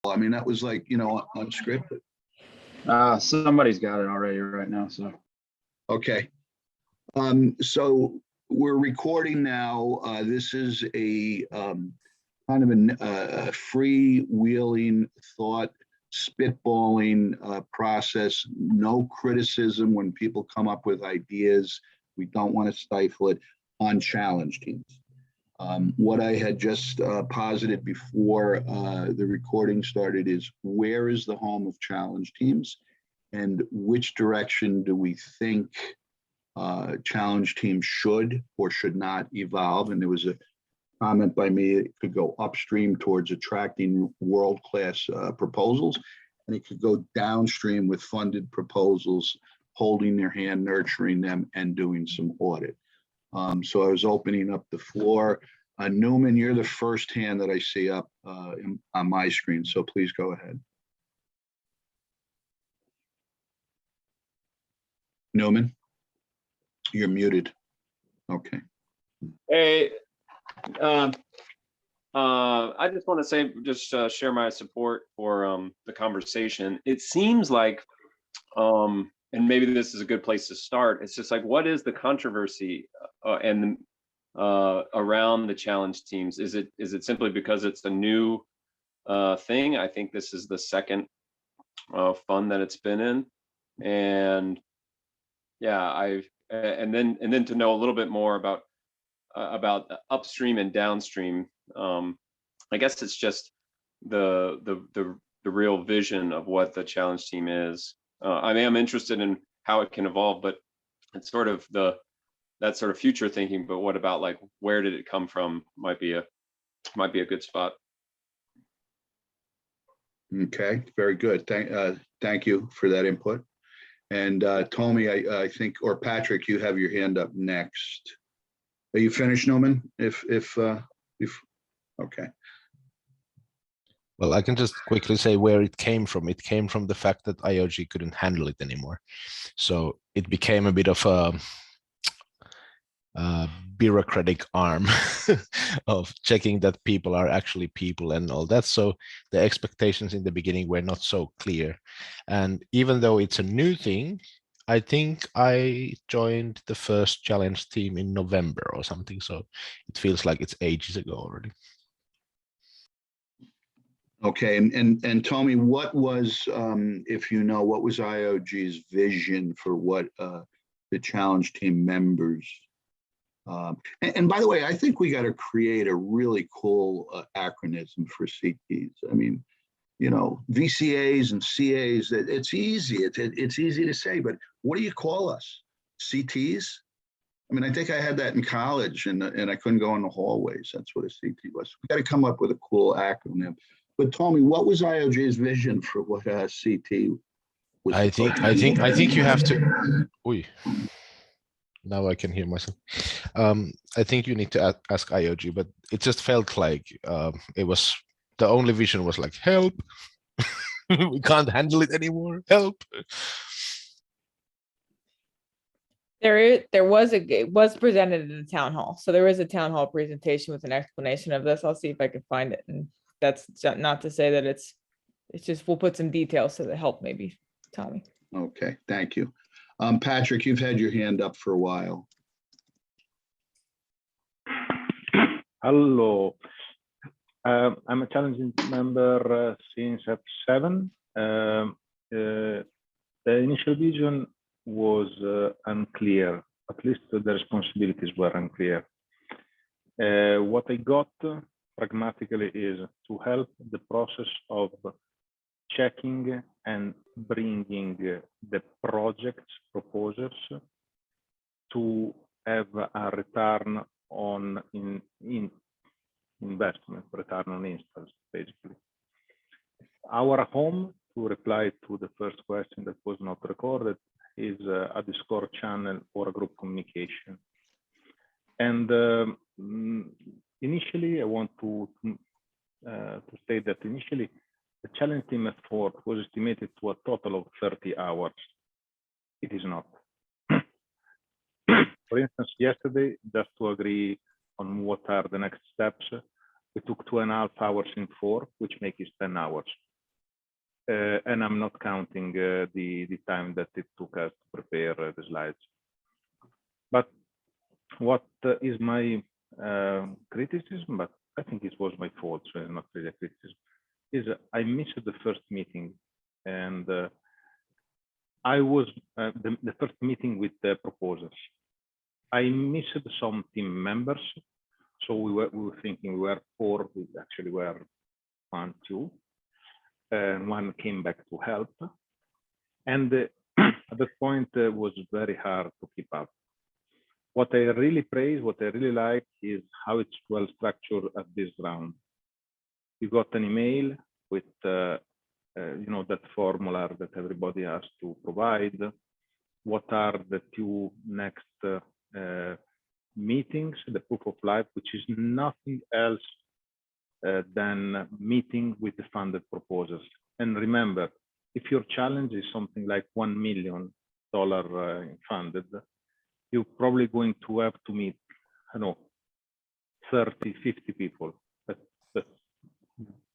I mean, that was like, unscripted. Somebody's got it already right now, so. Okay. So we're recording now. This is a kind of a freewheeling thought, spitballing process. No criticism when people come up with ideas. We don't want to stifle it on challenge teams. What I had just posited before the recording started is, where is the home of challenge teams, and which direction do we think challenge teams should or should not evolve? And there was a comment by me, it could go upstream towards attracting world-class proposals, and it could go downstream with funded proposals, holding their hand, nurturing them, and doing some audit. So I was opening up the floor. Newman, you're the first hand that I see up on my screen, so please go ahead. Newman, you're muted. Okay. Hey, I just want to say, share my support for the conversation. It seems like, and maybe this is a good place to start. It's just like, what is the controversy around the challenge teams? Is it simply because it's a new thing? I think this is the second fund that it's been in, and yeah, and then to know a little bit more about upstream and downstream. I guess it's just the real vision of what the challenge team is. I mean, I'm interested in how it can evolve, but it's sort of that sort of future thinking. But what about, like, where did it come from? Might be a good spot. Okay, very good. Thank you for that input. And Tommy, I think, or Patrick, you have your hand up next. Are you finished, Norman? If okay. Well, I can just quickly say where it came from. It came from the fact that IOG couldn't handle it anymore. So it became a bit of a bureaucratic arm of checking that people are actually people and all that. So the expectations in the beginning were not so clear. And even though it's a new thing, I think I joined the first challenge team in November or something. So it feels like it's ages ago already. Okay, and Tommy, what was, if you know, what was IOG's vision for what the challenge team members? And by the way, I think we got to create a really cool acronym for CTs. I mean, VCAs and CAs. It's easy. It's easy to say, but what do you call us? CTs? I mean, I think I had that in college, and I couldn't go in the hallways. That's what a CT was. We got to come up with a cool acronym. But Tommy, what was IOG's vision for what CT was? I think you have to. Oy. Now I can hear myself. I think you need to ask IOG, but it just felt like it was the only vision was like, help. We can't handle it anymore. Help. It was presented in the town hall. So there was a town hall presentation with an explanation of this. I'll see if I can find it. And that's not to say that it's just, we'll put some details to the help, maybe, Tommy. Okay, thank you. Patrick, you've had your hand up for a while. Hello. I'm a challenging member since F7. The initial vision was unclear, at least the responsibilities were unclear. What I got pragmatically is to help the process of checking and bringing the project's proposals to have a return on investment, return on installs, basically. Our home, to reply to the first question that was not recorded, is a Discord channel or a group communication. And initially, I want to state that initially, the challenge team effort was estimated to a total of 30 hours. It is not. For instance, yesterday, just to agree on what are the next steps, we took 2.5 hours in 4, which makes it 10 hours. and I'm not counting the time that it took us to prepare the slides. But what is my criticism, but I think it was my fault, so not really a criticism, is I missed the first meeting, and I was the first meeting with the proposers. I missed some team members, so we were thinking we were 4, we actually were 1, 2, and 1 came back to help, and at that point was very hard to keep up. What I really praise, what I really like, is how it's well structured at this round. You got an email with you know, that formula that everybody has to provide. What are the 2 next meetings? The proof of life, which is nothing else than meeting with the funded proposers. And remember, if your challenge is something like $1 million funded, you're probably going to have to meet, I don't know, 30, 50 people.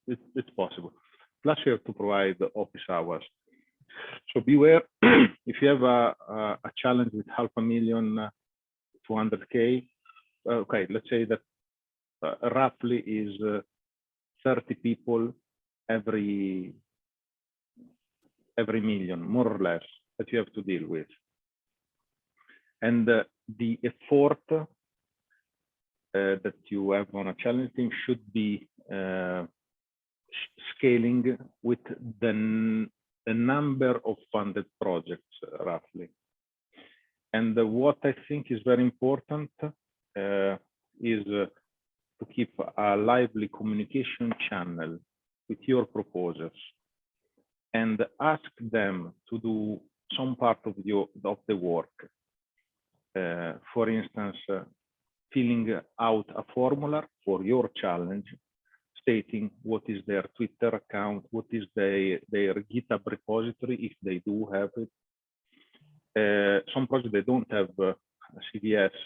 It's possible. Plus, you have to provide the office hours. So beware, if you have a challenge with $500,000, 200K, okay, let's say that roughly is 30 people every million, more or less, that you have to deal with. And the effort that you have on a challenge team should be scaling with the number of funded projects, roughly. And what I think is very important is to keep a lively communication channel with your proposers and ask them to do some part of the work. For instance, filling out a formula for your challenge, stating what is their Twitter account, what is their GitHub repository, if they do have it. Some projects, they don't have a CVS,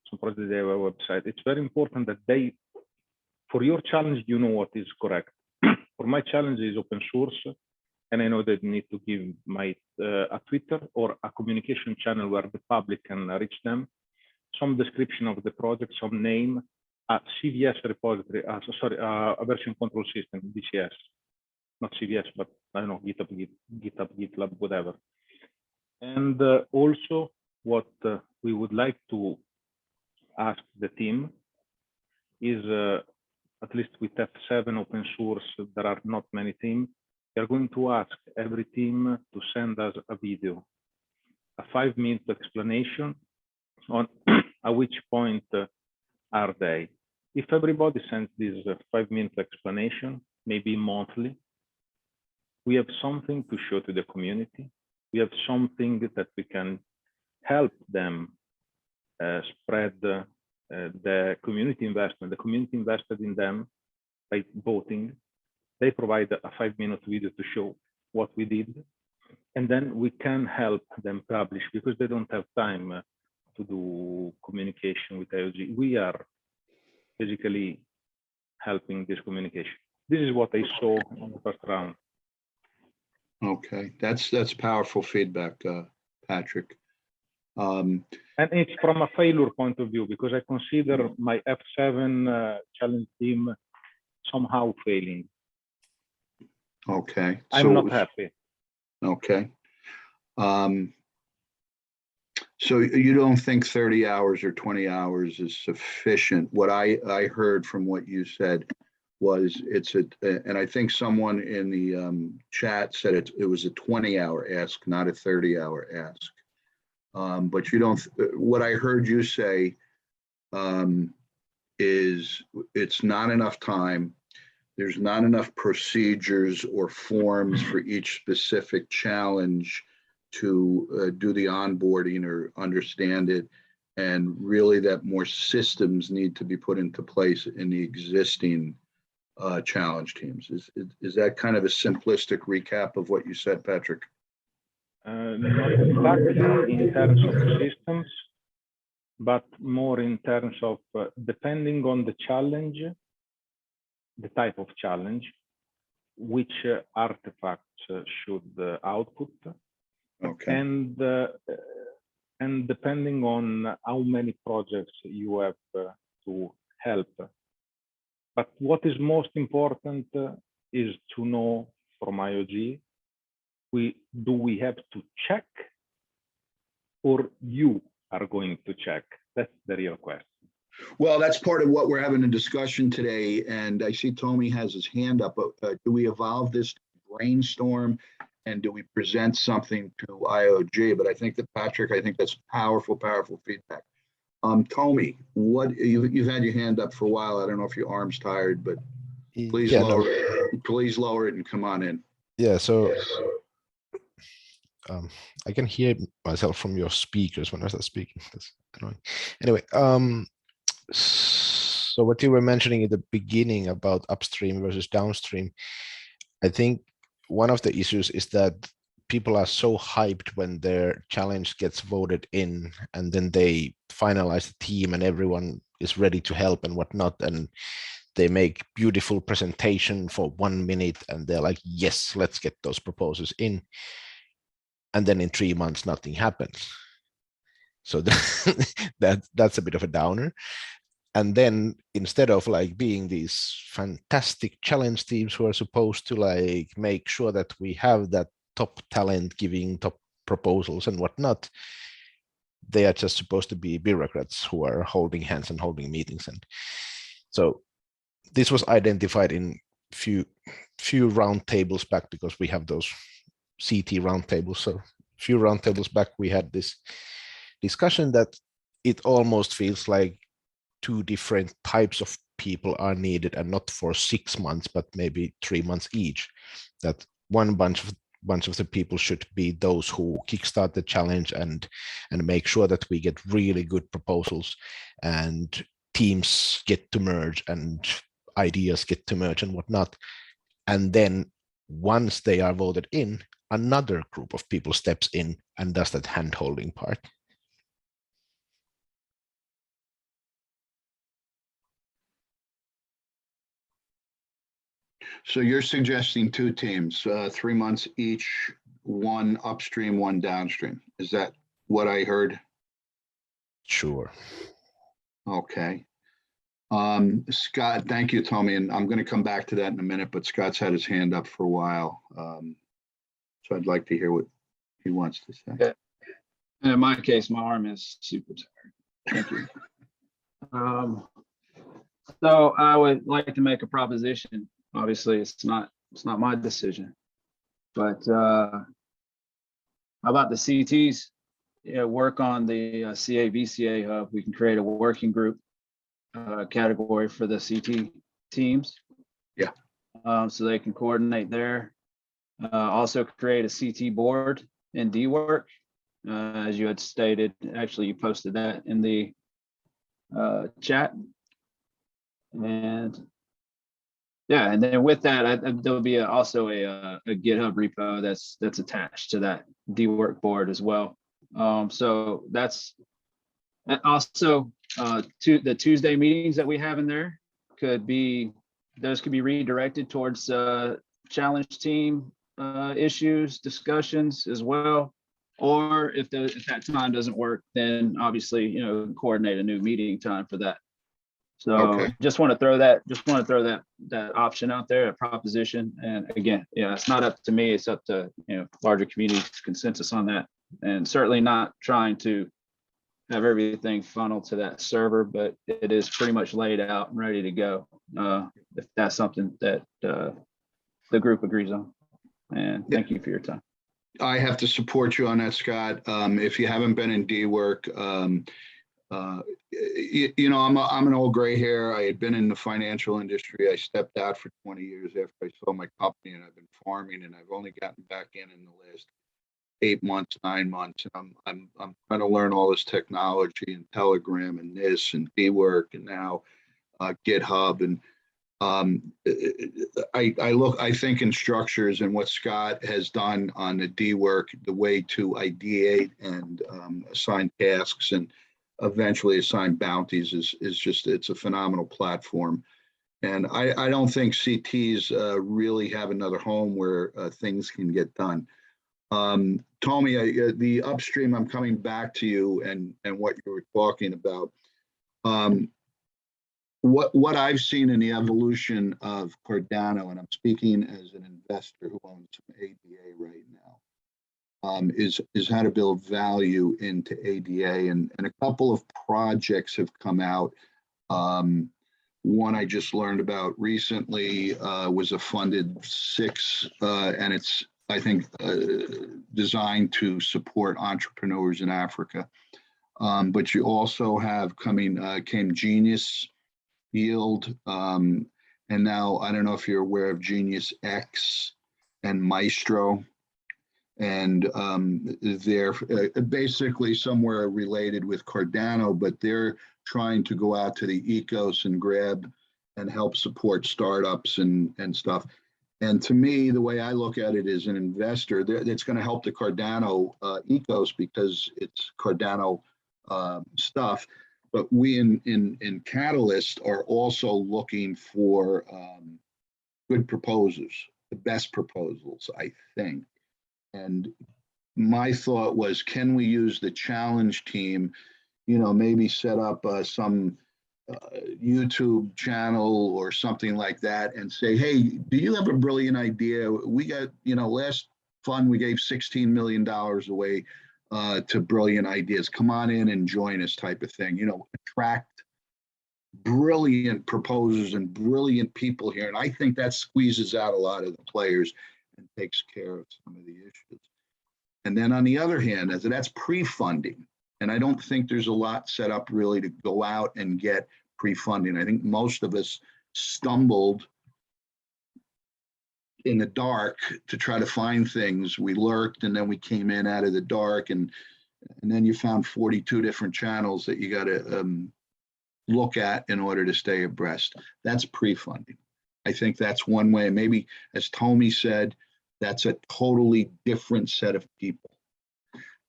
some projects, they have a website. It's very important that they, for your challenge, you know what is correct. For my challenge is open source, and I know that I need to give my a Twitter or a communication channel where the public can reach them, some description of the project, some name, a CVS repository, sorry, a version control system, VCS, not CVS, but I don't know, GitHub, GitLab, whatever. And also what we would like to ask the team is, at least with F7 open source, there are not many teams. We are going to ask every team to send us a video, a 5-minute explanation on at which point are they. If everybody sends this 5-minute explanation, maybe monthly, we have something to show to the community. We have something that we can help them spread the community investment. The community invested in them by voting. They provide a 5-minute video to show what we did. And then we can help them publish because they don't have time to do communication with IOG. We are basically helping this communication. This is what I saw in the first round. Okay, that's powerful feedback, Patrick. And it's from a failure point of view, because I consider my F7 challenge team somehow failing. Okay. I'm not happy. Okay. So you don't think 30 hours or 20 hours is sufficient? What I heard from what you said was and I think someone in the chat said it was a 20-hour ask, not a 30-hour ask. But you don't, what I heard you say is it's not enough time. There's not enough procedures or forms for each specific challenge to do the onboarding or understand it. And really that more systems need to be put into place in the existing challenge teams. Is that kind of a simplistic recap of what you said, Patrick? Not exactly in terms of systems, but more in terms of depending on the challenge, the type of challenge, which artifacts should output. Okay. And depending on how many projects you have to help. But what is most important is to know from IOG, do we have to check, or you are going to check? That's the real question. Well, that's part of what we're having a discussion today, and I see Tommy has his hand up. Do we evolve this to brainstorm, and do we present something to IOG? But I think that Patrick, I think that's powerful, powerful feedback. Tommy, what you've had your hand up for a while. I don't know if your arm's tired, but please Yeah, lower no, it. Please lower it and come on in. yeah. So I can hear myself from your speakers when I start speaking. That's annoying. Anyway, so what you were mentioning at the beginning about upstream versus downstream, I think one of the issues is that people are so hyped when their challenge gets voted in, and then they finalize the team and everyone is ready to help and whatnot, and they make beautiful presentation for 1 minute and they're like, yes, let's get those proposals in. And then in 3 months, nothing happens. So that's a bit of a downer. And then instead of like being these fantastic challenge teams who are supposed to like make sure that we have that top talent giving top proposals and whatnot, they are just supposed to be bureaucrats who are holding hands and holding meetings. And so this was identified in few roundtables back, because we have those CT roundtables. So few roundtables back, we had this discussion that it almost feels like 2 different types of people are needed, and not for 6 months, but maybe 3 months each. That one bunch of the people should be those who kickstart the challenge and make sure that we get really good proposals, and teams get to merge and ideas get to merge and whatnot. And then once they are voted in, another group of people steps in and does that hand-holding part. So you're suggesting 2 teams, 3 months each, 1 upstream, 1 downstream. Is that what I heard? Sure. Okay. Scott, thank you, Tommy, and I'm going to come back to that in a minute, but Scott's had his hand up for a while. So I'd like to hear what he wants to say. Yeah. In my case, my arm is super tired. Thank you. So I would like to make a proposition. Obviously, it's not my decision, but how about the CTs? Yeah, work on the CA/VCA hub. We can create a working group category for the CT teams. Yeah. So they can coordinate there. Also create a CT board in D-Work. As you had stated, actually you posted that in the chat. And yeah, and then with that, there'll be also a GitHub repo that's attached to that D-Work board as well. So that's also to the Tuesday meetings that we have in there could be redirected towards challenge team issues, discussions as well. Or if that time doesn't work, then obviously, coordinate a new meeting time for that. So Okay. just want to throw that option out there, a proposition. And again, it's not up to me, it's up to larger community consensus on that. And certainly not trying to have everything funneled to that server, but it is pretty much laid out and ready to go. If that's something that the group agrees on. And thank you for your time. I have to support you on that, Scott. If you haven't been in D-Work, I'm an old gray hair. I had been in the financial industry. I stepped out for 20 years after I sold my company, and I've been farming, and I've only gotten back in the last 8 months, 9 months. And I'm trying to learn all this technology and Telegram and this and D-Work and now GitHub. And I think in structures and what Scott has done on the D-Work, the way to ideate and assign tasks and eventually assign bounties is just, it's a phenomenal platform. And I don't think CTs really have another home where things can get done. Tommy, the upstream, I'm coming back to you and what you were talking about. What I've seen in the evolution of Cardano, and I'm speaking as an investor who owns some ADA right now, is how to build value into ADA, and a couple of projects have come out. One I just learned about recently was a funded 6, and it's, I think, designed to support entrepreneurs in Africa. But you also have came Genius Yield, and now I don't know if you're aware of Genius X and Maestro, and they're basically somewhere related with Cardano, but they're trying to go out to the ecos and grab and help support startups and stuff. And to me, the way I look at it as an investor, it's going to help the Cardano ecos because it's Cardano stuff. But we in Catalyst are also looking for good proposals, the best proposals, I think. And my thought was, can we use the challenge team, maybe set up some YouTube channel or something like that and say, hey, do you have a brilliant idea? We got, last fund, we gave $16 million away to brilliant ideas. Come on in and join us type of thing, attract brilliant proposers and brilliant people here. And I think that squeezes out a lot of the players and takes care of some of the issues. And then on the other hand, that's pre-funding. And I don't think there's a lot set up really to go out and get pre-funding. I think most of us stumbled in the dark to try to find things. We lurked and then we came in out of the dark, and then you found 42 different channels that you got to look at in order to stay abreast. That's pre-funding. I think that's one way. Maybe, as Tommy said, that's a totally different set of people.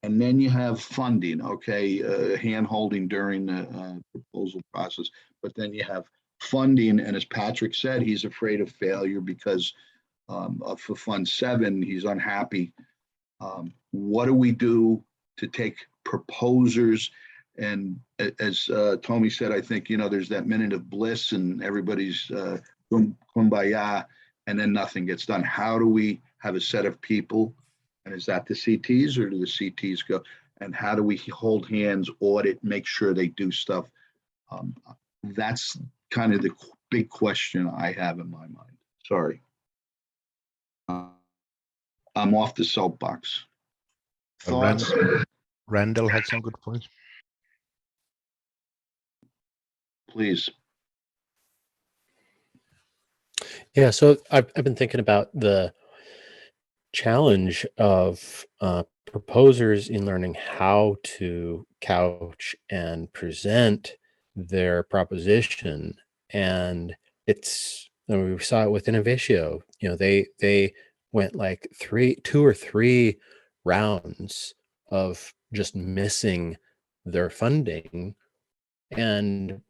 And then you have funding, okay, hand-holding during the proposal process. But then you have funding, and as Patrick said, he's afraid of failure because for Fund 7, he's unhappy. What do we do to take proposers? And as Tommy said, I think, there's that minute of bliss and everybody's kumbaya, and then nothing gets done. How do we have a set of people? And is that the CTs, or do the CTs go? And how do we hold hands, audit, make sure they do stuff? That's kind of the big question I have in my mind. Sorry. I'm off the soapbox. Thoughts? Randall had some good points. Please. Yeah, so I've been thinking about the challenge of proposers in learning how to couch and present their proposition, and we saw it with Innovatio. They went like 2 or 3 rounds of just missing their funding, and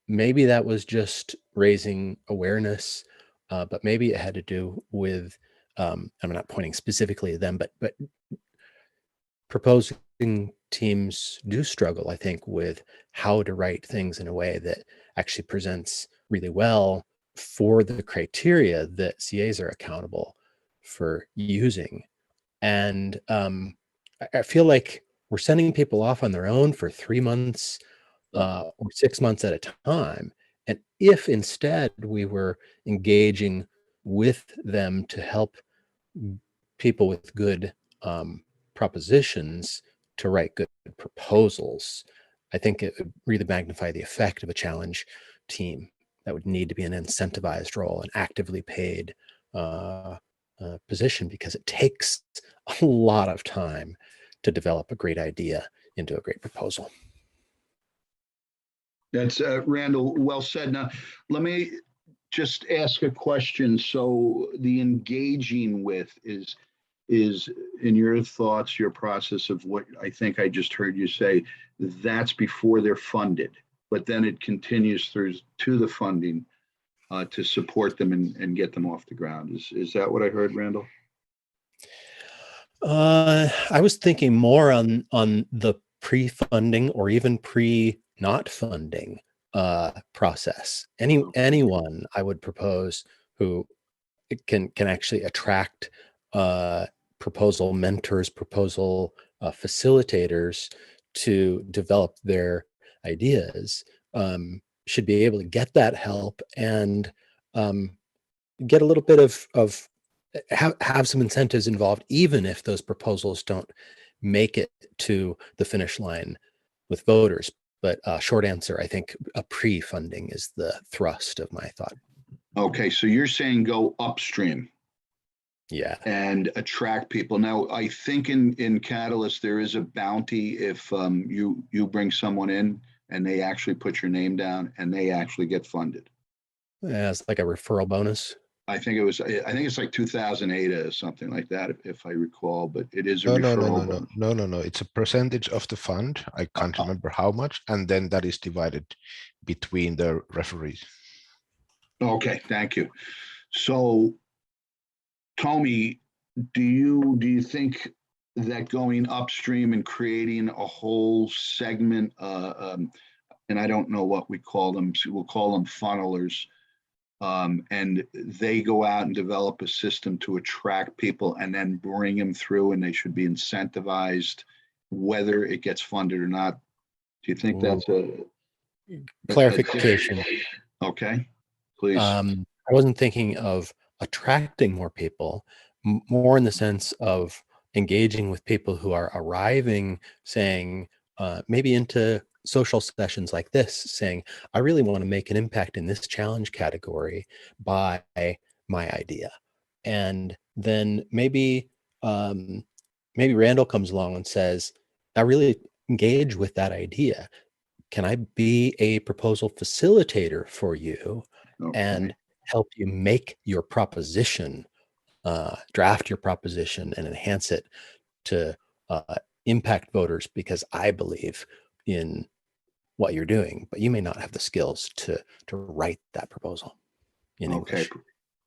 maybe that was just raising awareness, but maybe it had to do with I'm not pointing specifically at them, but proposing teams do struggle, I think, with how to write things in a way that actually presents really well for the criteria that CAs are accountable for using. And I feel like we're sending people off on their own for 3 months or 6 months at a time. And if instead we were engaging with them to help people with good propositions to write good proposals, I think it would really magnify the effect of a challenge team. That would need to be an incentivized role, an actively paid position, because it takes a lot of time to develop a great idea into a great proposal. That's Randall, well said. Now, let me just ask a question. So the engaging with is in your thoughts, your process of what I think I just heard you say, that's before they're funded, but then it continues through to the funding. to support them and get them off the ground. Is that what I heard, Randall? I was thinking more on the pre-funding or even not funding process. Anyone I would propose who can actually attract proposal mentors, proposal facilitators to develop their ideas should be able to get that help and get a little bit of have some incentives involved, even if those proposals don't make it to the finish line with voters. But short answer, I think a pre-funding is the thrust of my thought. Okay, so you're saying go upstream Yeah. and attract people. Now, I think in Catalyst, there is a bounty if you bring someone in and they actually put your name down and they actually get funded. Yeah, it's like a referral bonus. I think it's like 2008 or something like that, if I recall, but it is a No, referral. no. It's a percentage of the fund. I can't remember how much, and then that is divided between the referees. Okay, thank you. So, Tommy, do you think that going upstream and creating a whole segment, and I don't know what we call them, so we'll call them funnelers, and they go out and develop a system to attract people and then bring them through, and they should be incentivized whether it gets funded or not? Do you think that's a Clarification? Okay, please. I wasn't thinking of attracting more people, more in the sense of engaging with people who are arriving, saying, maybe into social sessions like this, saying, I really want to make an impact in this challenge category by my idea. And then maybe Randall comes along and says, I really engage with that idea. Can I be a proposal facilitator for you and help you make your proposition, draft your proposition and enhance it to impact voters, because I believe in what you're doing, but you may not have the skills to write that proposal in English.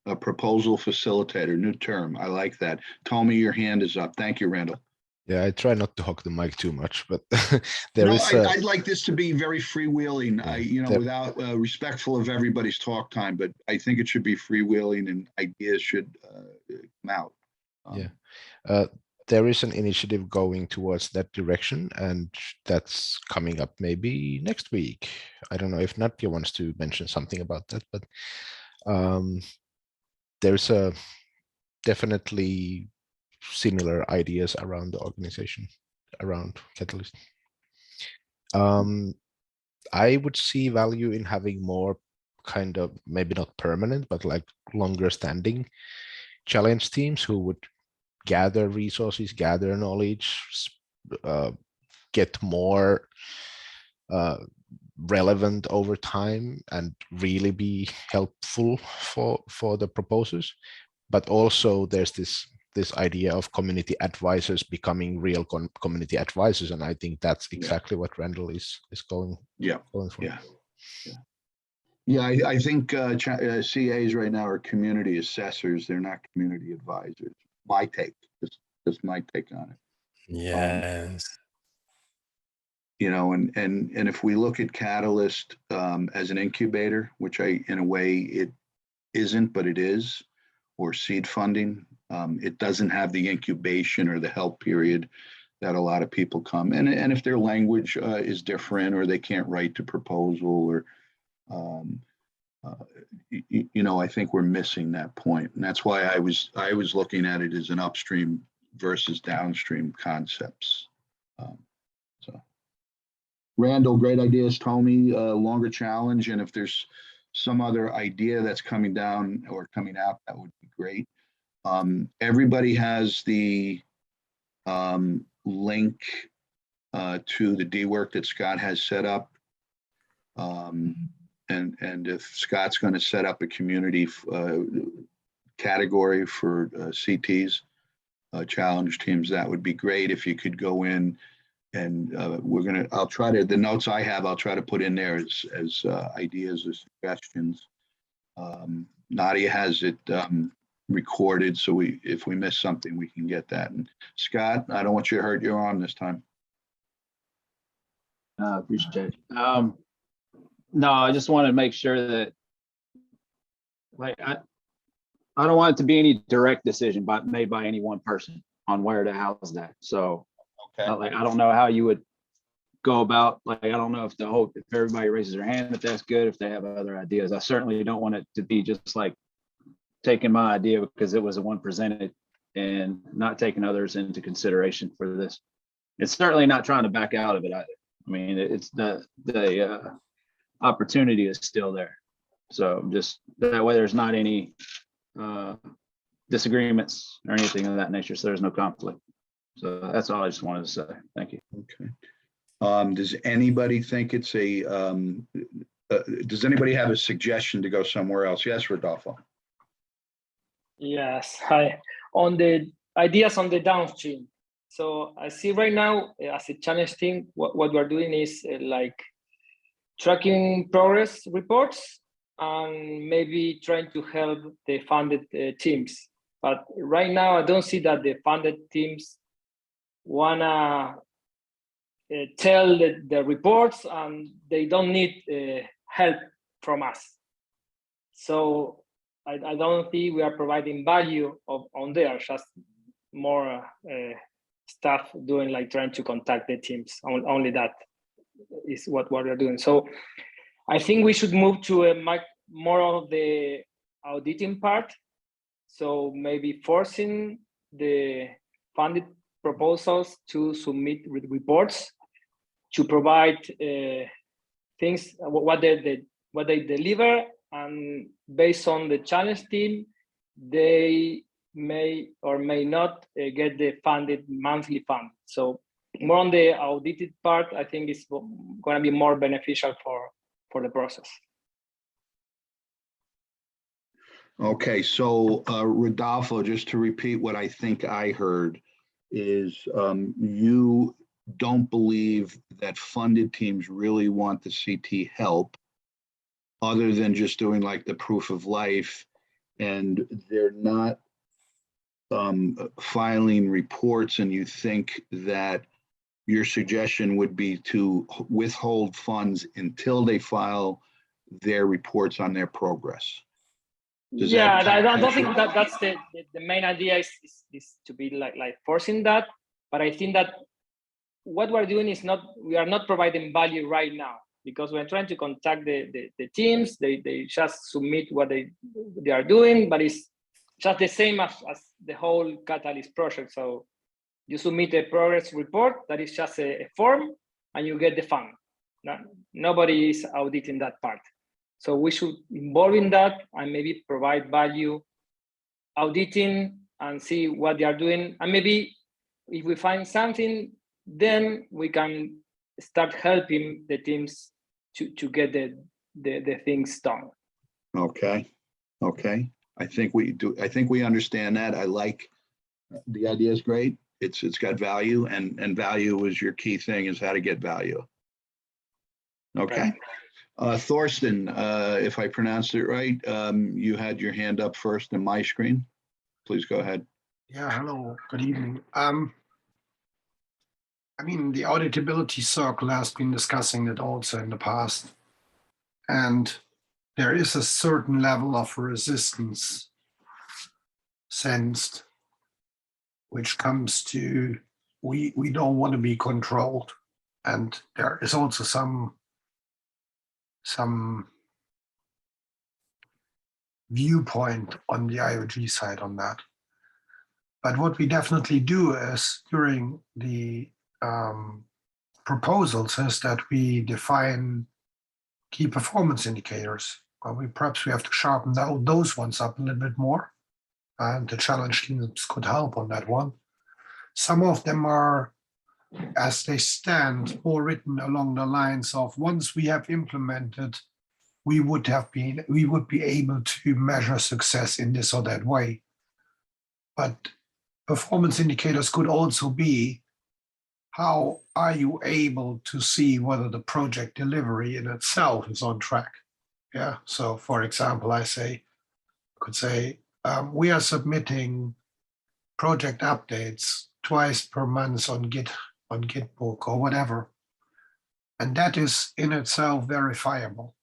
A proposal facilitator, new term. I like that. Tommy, your hand is up. Thank you, Randall. Yeah, I try not to hog the mic too much, but I'd like this to be very freewheeling, there- without respectful of everybody's talk time, but I think it should be freewheeling and ideas should come out. There is an initiative going towards that direction, and that's coming up maybe next week. I don't know if Natya wants to mention something about that, but there's a definitely similar ideas around the organization, around Catalyst. I would see value in having more kind of, maybe not permanent, but like longer standing challenge teams who would gather resources, gather knowledge, get more relevant over time and really be helpful for the proposers. But also there's this idea of community advisors becoming real community advisors, and I think that's exactly what Randall is going for. I think CAs right now are community assessors. They're not community advisors. My take, just my take on it. Yes. And if we look at Catalyst as an incubator, which in a way it isn't, but it is, or seed funding, it doesn't have the incubation or the help period that a lot of people come. And if their language is different, or they can't write the proposal, or I think we're missing that point. And that's why I was looking at it as an upstream versus downstream concepts. So Randall, great ideas. Tommy, longer challenge. And if there's some other idea that's coming down or coming out, that would be great. Everybody has the link to the D-Work that Scott has set up. And if Scott's going to set up a community category for CTs, challenge teams, that would be great. If you could go in and I'll try to, the notes I have, I'll try to put in there as ideas or suggestions. Nadia has it recorded, so if we miss something, we can get that. And Scott, I don't want you to hurt your arm this time. Appreciate it. No, I just wanted to make sure that, like, I don't want it to be any direct decision made by any one person on where to house that. So, like, I don't know how you would go about, like, I don't know if if everybody raises their hand, if that's good, if they have other ideas. I certainly don't want it to be just like taking my idea because it was the one presented and not taking others into consideration for this. It's certainly not trying to back out of it either. I mean, it's the opportunity is still there. So just that way there's not any disagreements or anything of that nature. So there's no conflict. So that's all I just wanted to say. Thank you. Okay. Does anybody think it's does anybody have a suggestion to go somewhere else? Yes, Rodolfo. Yes, hi. On the ideas on the downstream. So I see right now as a challenge team, what we're doing is like tracking progress reports and maybe trying to help the funded teams. But right now, I don't see that the funded teams wanna tell the reports and they don't need help from us. So I don't think we are providing value on there, just more stuff doing like trying to contact the teams. Only that is what we're doing. So I think we should move to more of the auditing part. So maybe forcing the funded proposals to submit reports to provide things, what they deliver, and based on the challenge team, they may or may not get the funded monthly fund. So more on the audited part, I think is going to be more beneficial for the process. Okay, so Rodolfo, just to repeat what I think I heard is you don't believe that funded teams really want the CT help other than just doing like the proof of life, and they're not filing reports, and you think that your suggestion would be to withhold funds until they file their reports on their progress. Yeah, I don't think that's the main idea is to be like forcing that, but I think that what we're doing is we are not providing value right now, because we're trying to contact the teams. They just submit what they are doing, but it's just the same as the whole Catalyst project. So you submit a progress report that is just a form and you get the fund. Nobody is auditing that part. So we should involve in that and maybe provide value auditing and see what they are doing. And maybe if we find something, then we can start helping the teams to get the things done. Okay. I think we do. I think we understand that. I like the idea is great. It's got value, and value is your key thing, is how to get value. Okay. Thorsten, if I pronounced it right, you had your hand up first in my screen. Please go ahead. Yeah, hello, good evening. I mean, the auditability circle has been discussing it also in the past. And there is a certain level of resistance sensed, which comes to, we don't want to be controlled. And there is also some viewpoint on the IoT side on that. But what we definitely do is during the proposals is that we define key performance indicators. Perhaps we have to sharpen those ones up a little bit more, and the challenge teams could help on that one. Some of them are, as they stand, more written along the lines of, once we have implemented, we would be able to measure success in this or that way. But performance indicators could also be, how are you able to see whether the project delivery in itself is on track? Yeah, so for example, could say, we are submitting project updates twice per month on Gitbook or whatever. And that is in itself verifiable.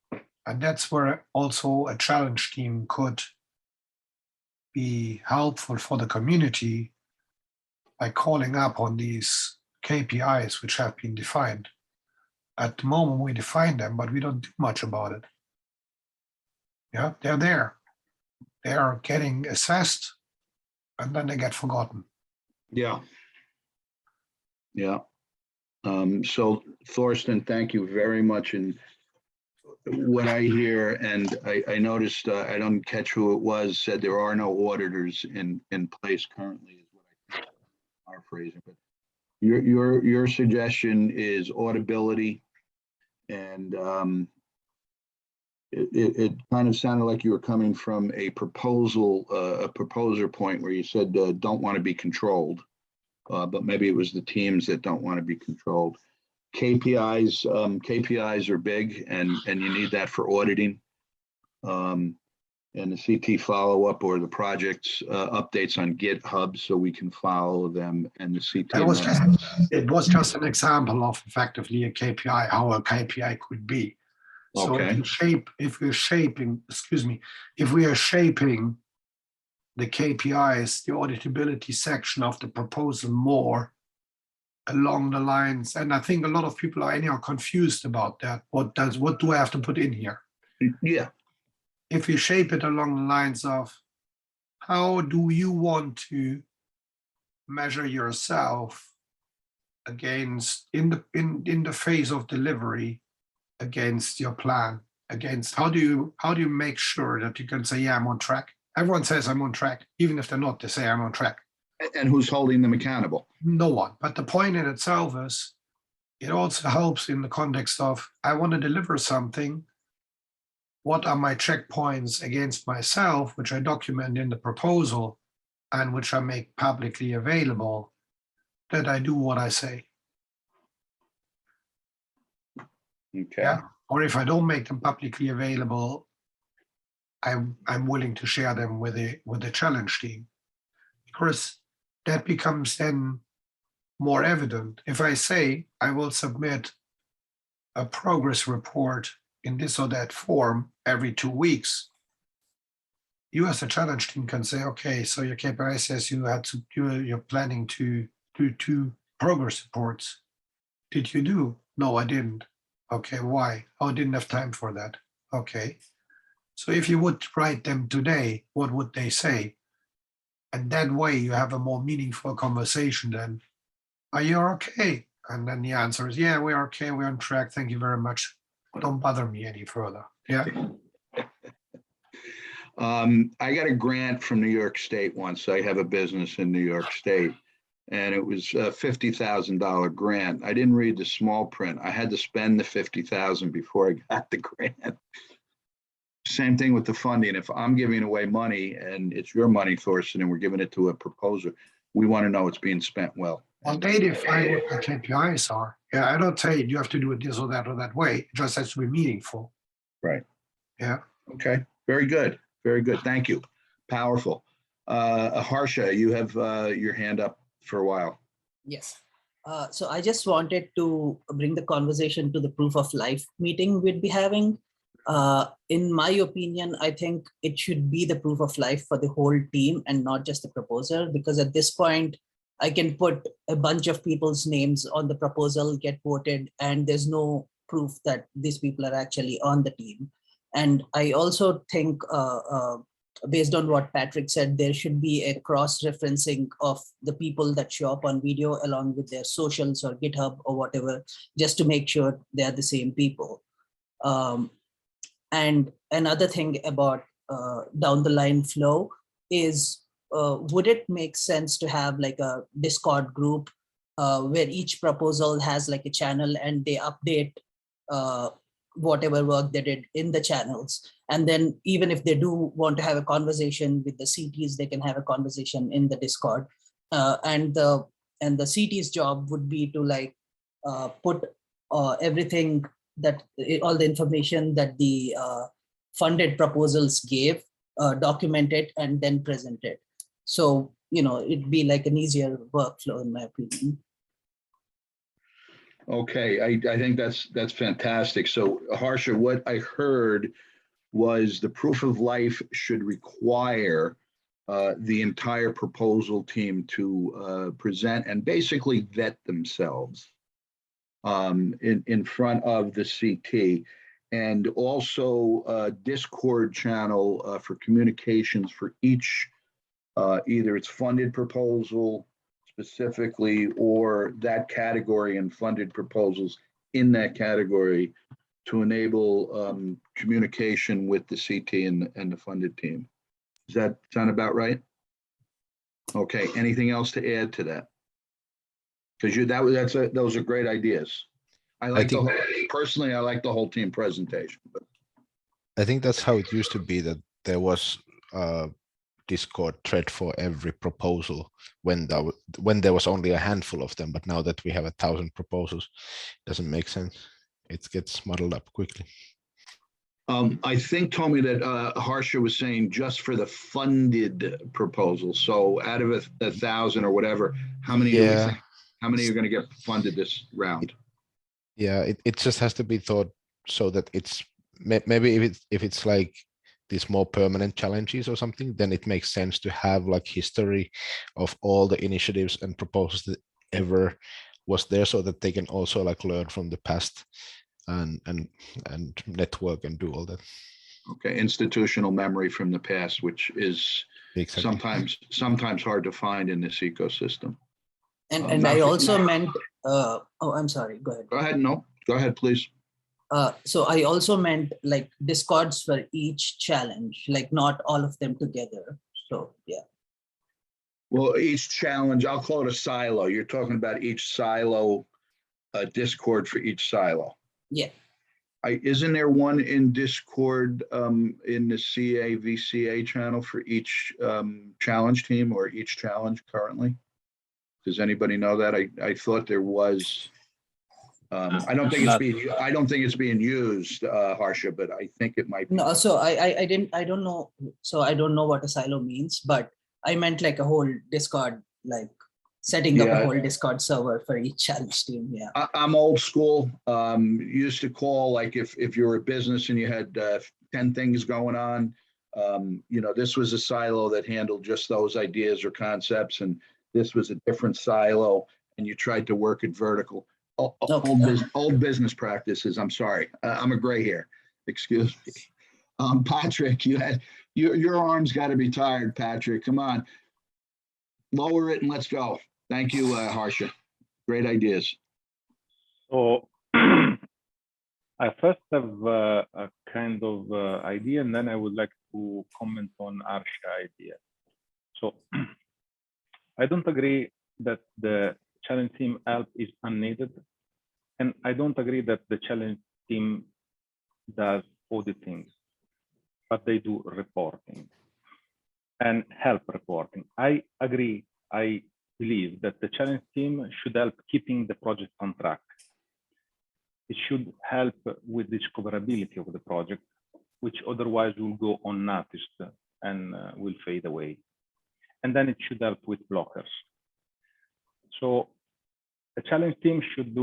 And that's where also a challenge team could be helpful for the community by calling up on these KPIs which have been defined. At the moment, we define them, but we don't do much about it. Yeah, they're there. They are getting assessed, and then they get forgotten. Yeah. Yeah. So Thorsten, thank you very much. And what I hear, and I noticed, I don't catch who it was, said there are no auditors in place currently, is what I think, paraphrasing, but your suggestion is audibility, and it kind of sounded like you were coming from a proposer point where you said don't want to be controlled, but maybe it was the teams that don't want to be controlled. KPIs are big, and you need that for auditing. And the CT follow-up or the projects updates on GitHub, so we can follow them, and the CT. It was just an example of effectively a KPI, how a KPI could be. So Okay. if we are shaping the KPIs, the auditability section of the proposal more along the lines, and I think a lot of people are anyhow confused about that. What do I have to put in here? Yeah. If you shape it along the lines of how do you want to measure yourself against in the phase of delivery against your plan, against how do you make sure that you can say, yeah, I'm on track. Everyone says I'm on track, even if they're not, they say I'm on track. And who's holding them accountable? No one. But the point in itself is it also helps in the context of I want to deliver something. What are my checkpoints against myself, which I document in the proposal and which I make publicly available, that I do what I say. Okay. Yeah. Or if I don't make them publicly available, I'm willing to share them with the challenge team. Because that becomes then more evident. If I say I will submit a progress report in this or that form every 2 weeks, you as a challenge team can say, okay, so your KPI says you're planning to do 2 progress reports. Did you do? No, I didn't. Okay, why? Oh, I didn't have time for that. Okay. So if you would write them today, what would they say? And that way you have a more meaningful conversation then. Are you okay? And then the answer is, yeah, we're okay. We're on track. Thank you very much. Don't bother me any further. Yeah. I got a grant from New York State once. I have a business in New York State, and it was a $50,000 grant. I didn't read the small print. I had to spend the $50,000 before I got the grant. Same thing with the funding. If I'm giving away money and it's your money, Thorsten, and we're giving it to a proposer, we want to know it's being spent well. Well, they define what the KPIs are. Yeah, I don't say you have to do it this or that way. It just has to be meaningful. Right. Yeah. Okay. Very good. Very good. Thank you. Powerful. Harsha, you have your hand up for a while. Yes. So I just wanted to bring the conversation to the proof of life meeting we'd be having. In my opinion, I think it should be the proof of life for the whole team and not just the proposer, because at this point, I can put a bunch of people's names on the proposal, get voted, and there's no proof that these people are actually on the team. And I also think, based on what Patrick said, there should be a cross-referencing of the people that show up on video along with their socials or GitHub or whatever, just to make sure they are the same people. And another thing about down the line flow is, would it make sense to have like a Discord group where each proposal has like a channel and they update whatever work they did in the channels. And then even if they do want to have a conversation with the CTs, they can have a conversation in the Discord. And the CT's job would be to like put everything that all the information that the funded proposals gave, document it, and then present it. So, it'd be like an easier workflow in my opinion. Okay, I think that's fantastic. So Harsha, what I heard was the proof of life should require the entire proposal team to present and basically vet themselves in front of the CT, and also a Discord channel for communications for each, either its funded proposal specifically or that category and funded proposals in that category to enable communication with the CT and the funded team. Does that sound about right? Okay, anything else to add to that? Because those are great ideas. I like personally, I like the whole team presentation. But I think that's how it used to be, that there was a Discord thread for every proposal when there was only a handful of them, but now that we have 1,000 proposals, it doesn't make sense. It gets muddled up quickly. I think, Tommy, that Harsha was saying just for the funded proposals. So out of 1,000 or whatever, how many how many are going to get funded this round? Yeah, it just has to be thought so that it's maybe if it's like these more permanent challenges or something, then it makes sense to have like history of all the initiatives and proposals that ever was there, so that they can also like learn from the past and network and do all that. Okay, institutional memory from the past, which is sometimes hard to find in this ecosystem. And I also meant, oh, I'm sorry, go ahead. Go ahead, no, go ahead, please. So I also meant like Discords for each challenge, like not all of them together. So yeah. Well, each challenge, I'll call it a silo. You're talking about each silo, Discord for each silo. Yeah. Isn't there one in Discord in the CA/VCA channel for each challenge team or each challenge currently? Does anybody know that? I thought there was. I don't think it's being used, Harsha, but I think it might be. No, so I don't know. So I don't know what a silo means, but I meant like a whole Discord, like setting up a whole Discord server for each challenge team. Yeah. I'm old school. Used to call, like if you're a business and you had 10 things going on, this was a silo that handled just those ideas or concepts, and this was a different silo, and you tried to work it vertical. Old business practices. I'm sorry. I'm a gray hair. Excuse me. Patrick, your arms got to be tired, Patrick. Come on. Lower it and let's go. Thank you, Harsha. Great ideas. So I first have a kind of idea, and then I would like to comment on Harsha's idea. So I don't agree that the challenge team help is unneeded. And I don't agree that the challenge team does auditing, but they do reporting and help reporting. I agree. I believe that the challenge team should help keeping the project on track. It should help with discoverability of the project, which otherwise will go unnoticed and will fade away. And then it should help with blockers. So the challenge team should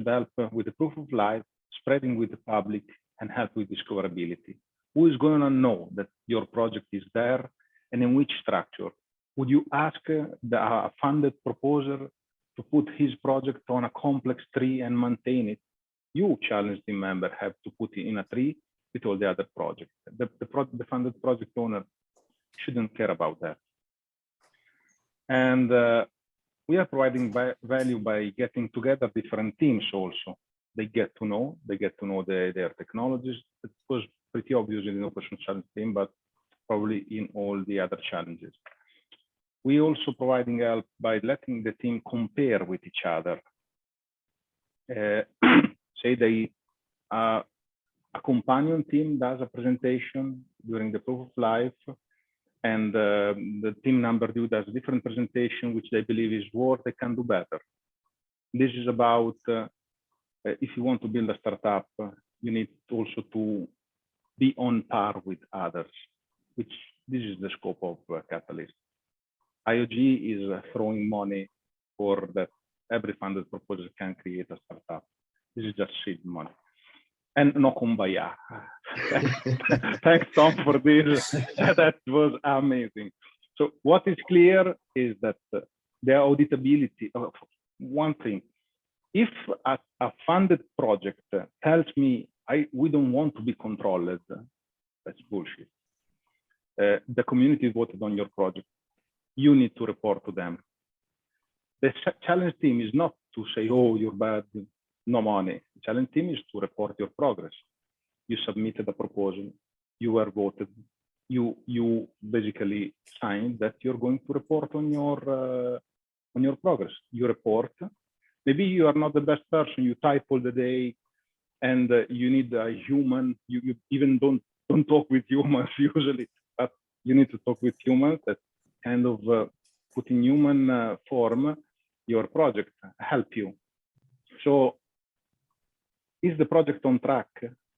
help with the proof of life, spreading with the public, and help with discoverability. Who is going to know that your project is there, and in which structure? Would you ask the funded proposer to put his project on a complex tree and maintain it? You, challenge team member, have to put it in a tree with all the other projects. The funded project owner shouldn't care about that. And we are providing value by getting together different teams also. They get to know their technologies. It was pretty obvious in the Operation Challenge team, but probably in all the other challenges. We also providing help by letting the team compare with each other. Say a companion team does a presentation during the proof of life, and the team number two does a different presentation, which they believe is what they can do better. This is about if you want to build a startup, you need also to be on par with others, which this is the scope of Catalyst. IOG is throwing money for that every funded proposal can create a startup. This is just seed money. And no kumbaya. Thanks, Tom, for this. That was amazing. So what is clear is that the auditability of one thing. If a funded project tells me we don't want to be controlled, that's bullshit. The community voted on your project. You need to report to them. The challenge team is not to say, oh, you're bad, no money. The challenge team is to report your progress. You submitted a proposal, you were voted, you basically signed that you're going to report on your progress. You report. Maybe you are not the best person, you type all the day, and you need a human. You even don't talk with humans usually, but you need to talk with humans that kind of put in human form your project, help you. So is the project on track?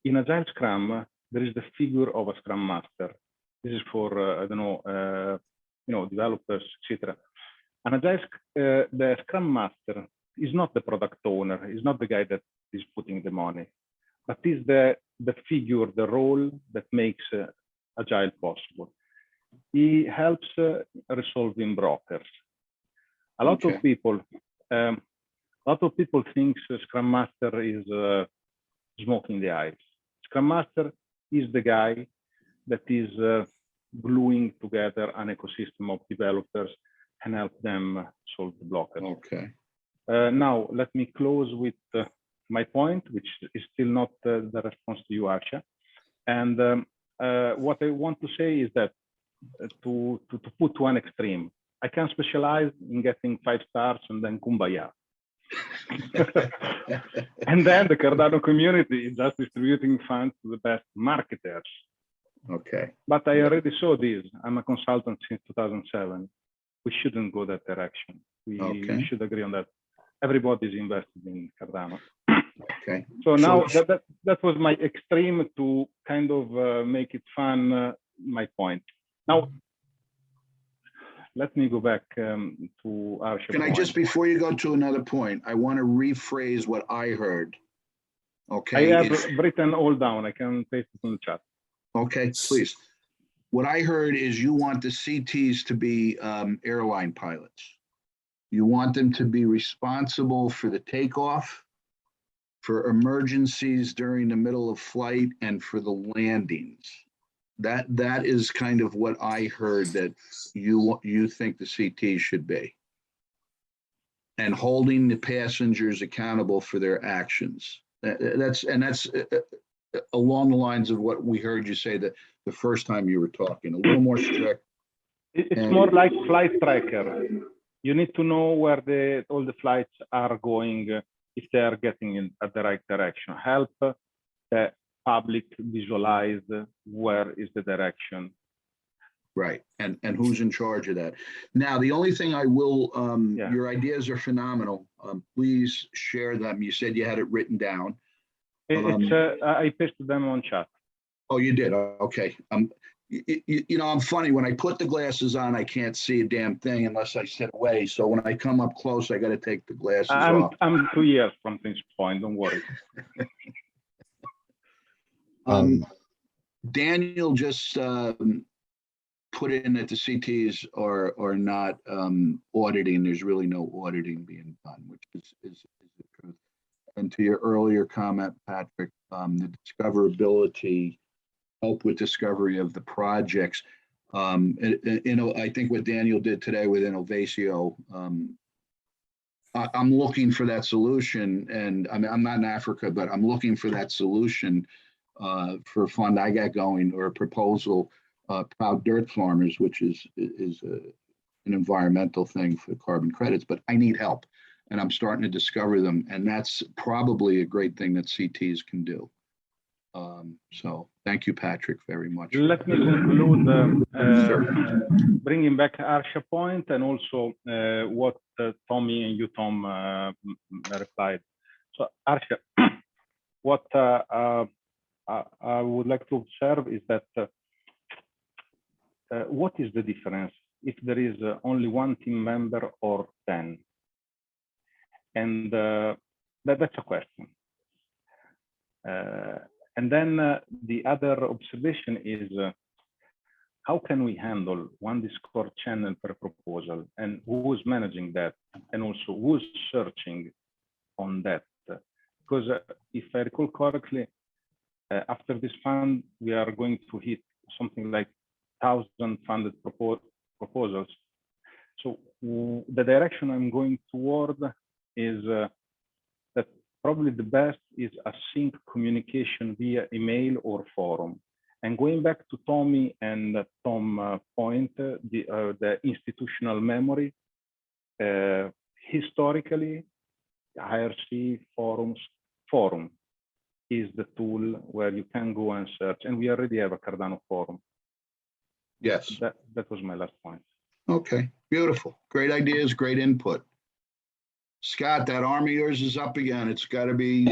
In Agile Scrum, there is the figure of a Scrum Master. This is for, I don't know, developers, etc. An Agile, the Scrum Master is not the product owner, is not the guy that is putting the money, but is the figure, the role that makes Agile possible. He helps resolving brokers. A lot of people think Scrum Master is smoking the eyes. Scrum Master is the guy that is gluing together an ecosystem of developers and help them solve the blockers. Okay. Now, let me close with my point, which is still not the response to you, Arsha. And what I want to say is that to put one extreme, I can specialize in getting 5 stars and then kumbaya. And then the Cardano community is just distributing funds to the best marketers. Okay. But I already saw this. I'm a consultant since 2007. We shouldn't go that direction. We should agree on that. Everybody's invested in Cardano. Okay. So now that was my extreme to kind of make it fun, my point. Now, let me go back to Arsha. Can I just, before you go to another point, I want to rephrase what I heard. Okay. I have written all down. I can paste it in the chat. Okay, please. What I heard is you want the CTs to be airline pilots. You want them to be responsible for the takeoff, for emergencies during the middle of flight, and for the landings. That is kind of what I heard that you think the CT should be. And holding the passengers accountable for their actions. That's along the lines of what we heard you say that the first time you were talking, a little more strict. It's more like flight tracker. You need to know where all the flights are going, if they are getting in the right direction. Help the public visualize where is the direction. Right, and who's in charge of that. Now, the only thing I will, your ideas are phenomenal. Please share them. You said you had it written down. I pasted them on chat. Oh, you did? Okay. You know, I'm funny. When I put the glasses on, I can't see a damn thing unless I sit away. So when I come up close, I got to take the glasses off. I'm 2 years from this point. Don't worry. Daniel just put in that the CTs are not auditing. There's really no auditing being done, which is the truth. And to your earlier comment, Patrick, the discoverability, help with discovery of the projects. I think what Daniel did today with Innovatio, I'm looking for that solution, and I mean, I'm not in Africa, but I'm looking for that solution for a fund I got going, or a proposal, Proud Dirt Farmers, which is an environmental thing for carbon credits, but I need help, and I'm starting to discover them, and that's probably a great thing that CTs can do. So thank you, Patrick, very much. Let me conclude bringing back Arsha point, and also what Tommy and you, Tom, replied. So Arsha, what a I would like to observe is that what is the difference if there is only one team member or 10? And that's a question. And then the other observation is how can we handle one Discord channel per proposal, and who's managing that, and also who's searching on that? Because if I recall correctly, after this fund, we are going to hit something like 1,000 funded proposals. So the direction I'm going toward is that probably the best is async communication via email or forum. And going back to Tommy and Tom point, the institutional memory, historically, IRC forum is the tool where you can go and search, and we already have a Cardano forum. Yes. That was my last point. Okay, beautiful. Great ideas, great input. Scott, that arm of yours is up again. It's got to be,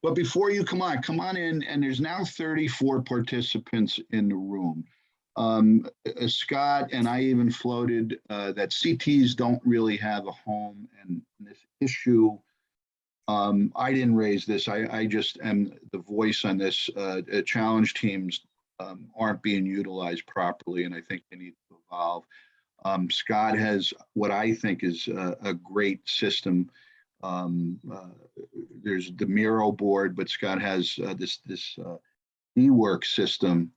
but before you come on in, and there's now 34 participants in the room. Scott and I even floated that CTs don't really have a home, and this issue, I didn't raise this. I just am the voice on this. Challenge teams aren't being utilized properly, and I think they need to evolve. Scott has what I think is a great system. There's the Miro board, but Scott has this eWork system,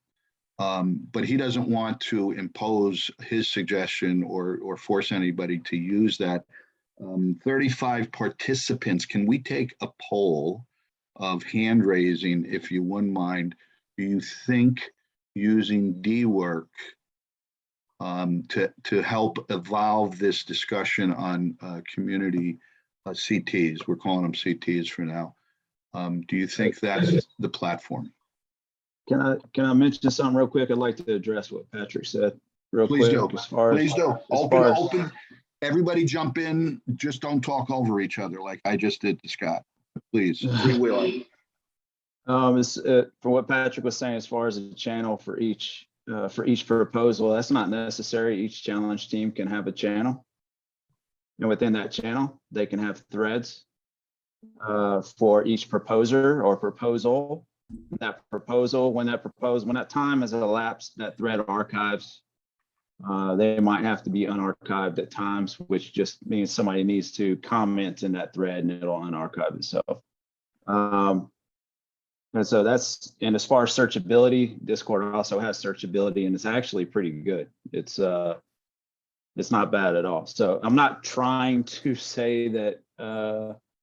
but he doesn't want to impose his suggestion or force anybody to use that. 35 participants. Can we take a poll of hand raising, if you wouldn't mind? Do you think using dWork to help evolve this discussion on community CTs, we're calling them CTs for now. Do you think that's the platform? Can I mention something real quick? I'd like to address what Patrick said real Please quick. do. As far as, Please do. as far as- Open. Everybody jump in. Just don't talk over each other like I just did to Scott. Please, freewheeling. For what Patrick was saying, as far as a channel for each proposal, that's not necessary. Each challenge team can have a channel, and within that channel, they can have threads for each proposer or proposal. That proposal, when that time has elapsed, that thread archives. They might have to be unarchived at times, which just means somebody needs to comment in that thread and it'll unarchive itself. And so and as far as searchability, Discord also has searchability, and it's actually pretty good. It's not bad at all. So I'm not trying to say that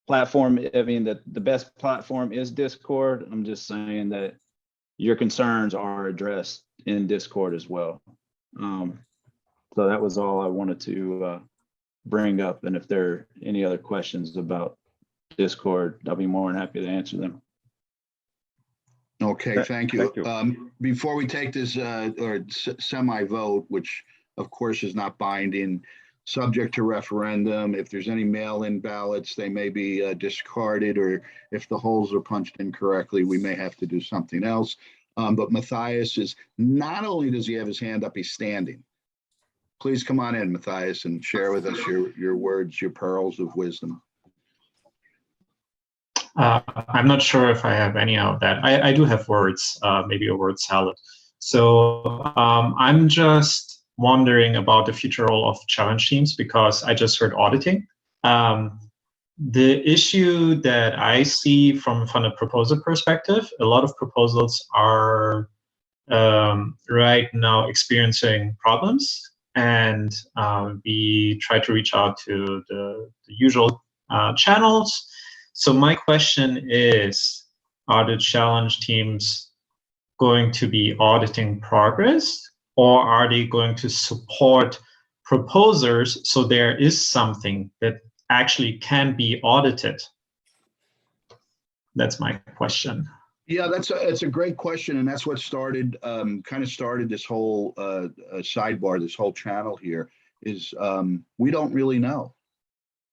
platform, I mean, that the best platform is Discord. I'm just saying that your concerns are addressed in Discord as well. So that was all I wanted to bring up. And if there are any other questions about Discord, I'll be more than happy to answer them. Okay, thank you. Before we take this semi-vote, which of course is not binding, subject to referendum, if there's any mail-in ballots, they may be discarded, or if the holes are punched in correctly, we may have to do something else. But Matthias is, not only does he have his hand up, he's standing. Please come on in, Matthias, and share with us your words, your pearls of wisdom. I'm not sure if I have any of that. I do have words, maybe a word salad. So I'm just wondering about the future role of challenge teams, because I just heard auditing. The issue that I see from a proposal perspective, a lot of proposals are right now experiencing problems, and we try to reach out to the usual channels. So my question is, are the challenge teams going to be auditing progress, or are they going to support proposers so there is something that actually can be audited? That's my question. Yeah, it's a great question, and that's what started this whole sidebar, this whole channel here. Is we don't really know.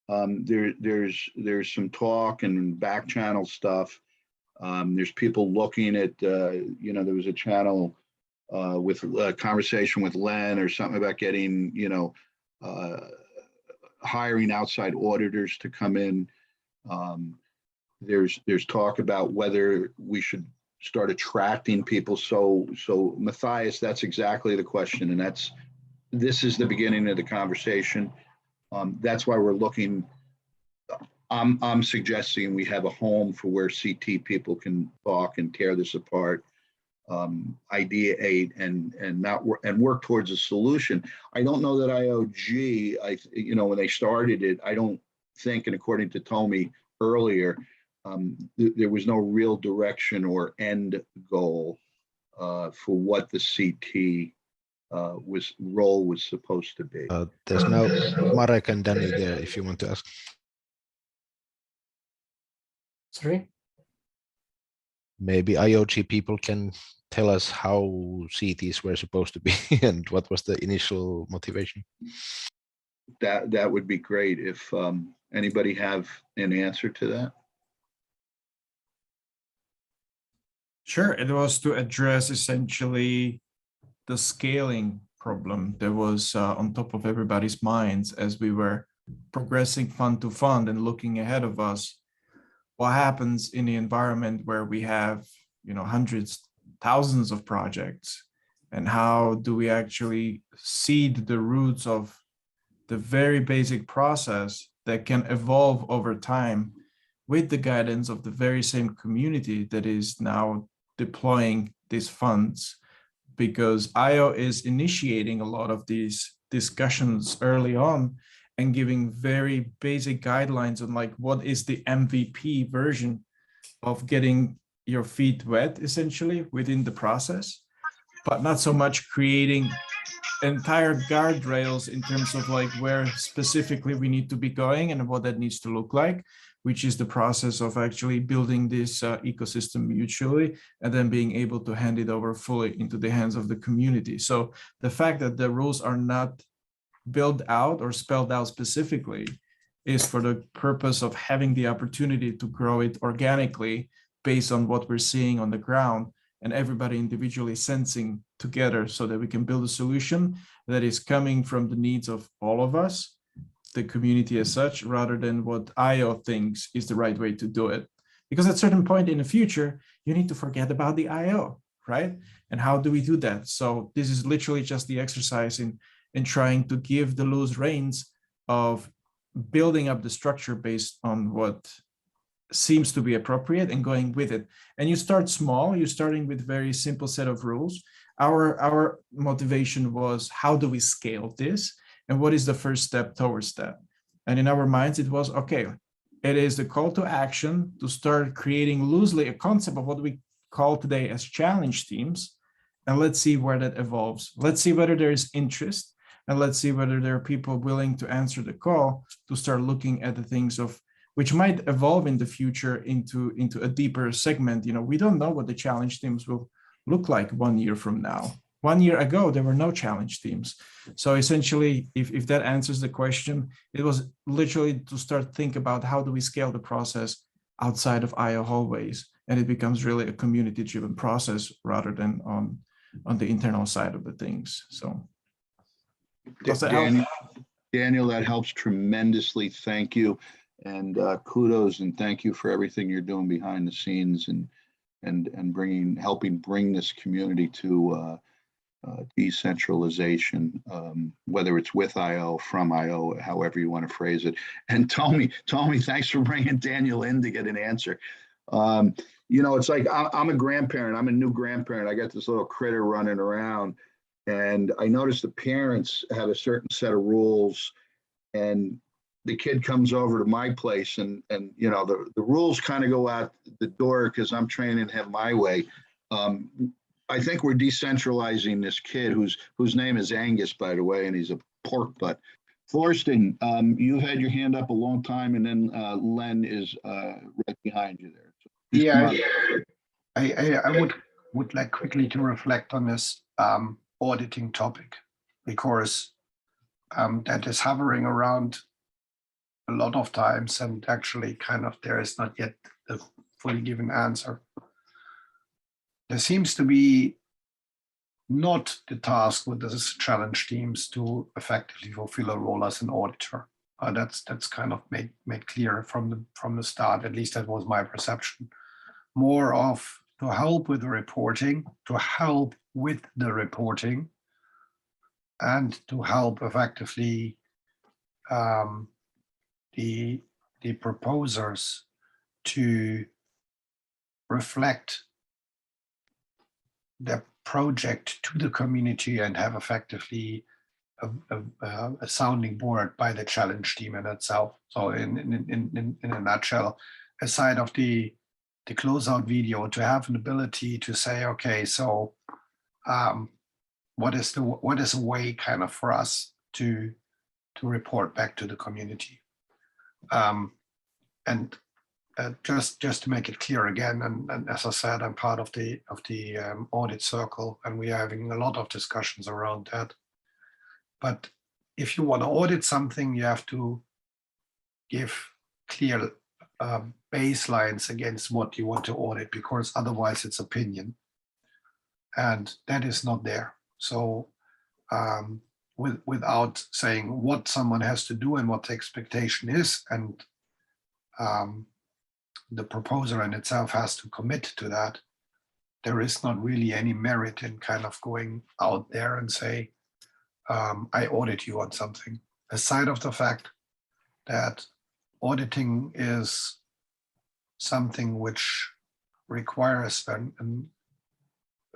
There's some talk and back channel stuff There's people looking at, you know, there was a channel with a conversation with Len or something about getting, you know, hiring outside auditors to come in. There's talk about whether we should start attracting people. So Matthias, that's exactly the question, and this is the beginning of the conversation. That's why we're looking. I'm suggesting we have a home for where CT people can talk and tear this apart, ideate and work towards a solution. I don't know that IOG, you know, when they started it, I don't think, and according to Tommy earlier, there was no real direction or end goal for what the CT role was supposed to be. There's now Marek and Danny there if you want to ask. Sorry? Maybe IOG people can tell us how CTs were supposed to be and what was the initial motivation. That would be great if anybody have an answer to that. Sure, it was to address essentially the scaling problem that was on top of everybody's minds as we were progressing fund to fund and looking ahead of us. What happens in the environment where we have, you know, hundreds, thousands of projects, and how do we actually seed the roots of the very basic process that can evolve over time with the guidance of the very same community that is now deploying these funds, because IO is initiating a lot of these discussions early on and giving very basic guidelines on like what is the MVP version of getting your feet wet essentially within the process, but not so much creating entire guardrails in terms of like where specifically we need to be going and what that needs to look like, which is the process of actually building this ecosystem mutually and then being able to hand it over fully into the hands of the community. So the fact that the rules are not built out or spelled out specifically is for the purpose of having the opportunity to grow it organically based on what we're seeing on the ground and everybody individually sensing together so that we can build a solution that is coming from the needs of all of us, the community as such, rather than what IO thinks is the right way to do it. Because at a certain point in the future, you need to forget about the IO, right? And how do we do that? So this is literally just the exercise in trying to give the loose reins of building up the structure based on what seems to be appropriate and going with it. And you start small, you're starting with very simple set of rules. Our motivation was, how do we scale this? And what is the first step towards that? And in our minds, it was, okay, it is the call to action to start creating loosely a concept of what we call today as challenge teams. And let's see where that evolves. Let's see whether there is interest, and let's see whether there are people willing to answer the call to start looking at the things of which might evolve in the future into a deeper segment. You know, we don't know what the challenge teams will look like 1 year from now. 1 year ago, there were no challenge teams. So essentially, if that answers the question, it was literally to start think about how do we scale the process outside of IO hallways, and it becomes really a community-driven process rather than on the internal side of the things. So does that help? Daniel, that helps tremendously. Thank you. And kudos and thank you for everything you're doing behind the scenes and helping bring this community to decentralization, whether it's with IO, from IO, however you want to phrase it. And Tommy, thanks for bringing Daniel in to get an answer. You know, it's like I'm a grandparent. I'm a new grandparent. I got this little critter running around, and I noticed the parents have a certain set of rules, and the kid comes over to my place and you know, the rules kind of go out the door because I'm training him my way. I think we're decentralizing this kid whose name is Angus, by the way, and he's a pork butt. Thorsten, you've had your hand up a long time, and then Len is right behind you there. So yeah, I would like quickly to reflect on this auditing topic, because that is hovering around a lot of times, and actually kind of there is not yet the fully give an answer. There seems to be not the task with this challenge teams to effectively fulfill a role as an auditor. That's kind of made clear from the start. At least that was my perception. More of to help with the reporting, and to help effectively the proposers to reflect their project to the community and have effectively a sounding board by the challenge team in itself. So in a nutshell, aside of the closeout video, to have an ability to say, okay, so what is a way kind of for us to report back to the community, and just to make it clear again, and as I said, I'm part of the audit circle, and we are having a lot of discussions around that. But if you want to audit something, you have to give clear baselines against what you want to audit, because otherwise it's opinion, and that is not there. So without saying what someone has to do and what the expectation is, and the proposer in itself has to commit to that, there is not really any merit in kind of going out there and say, I audit you on something. Aside of the fact that auditing is something which requires a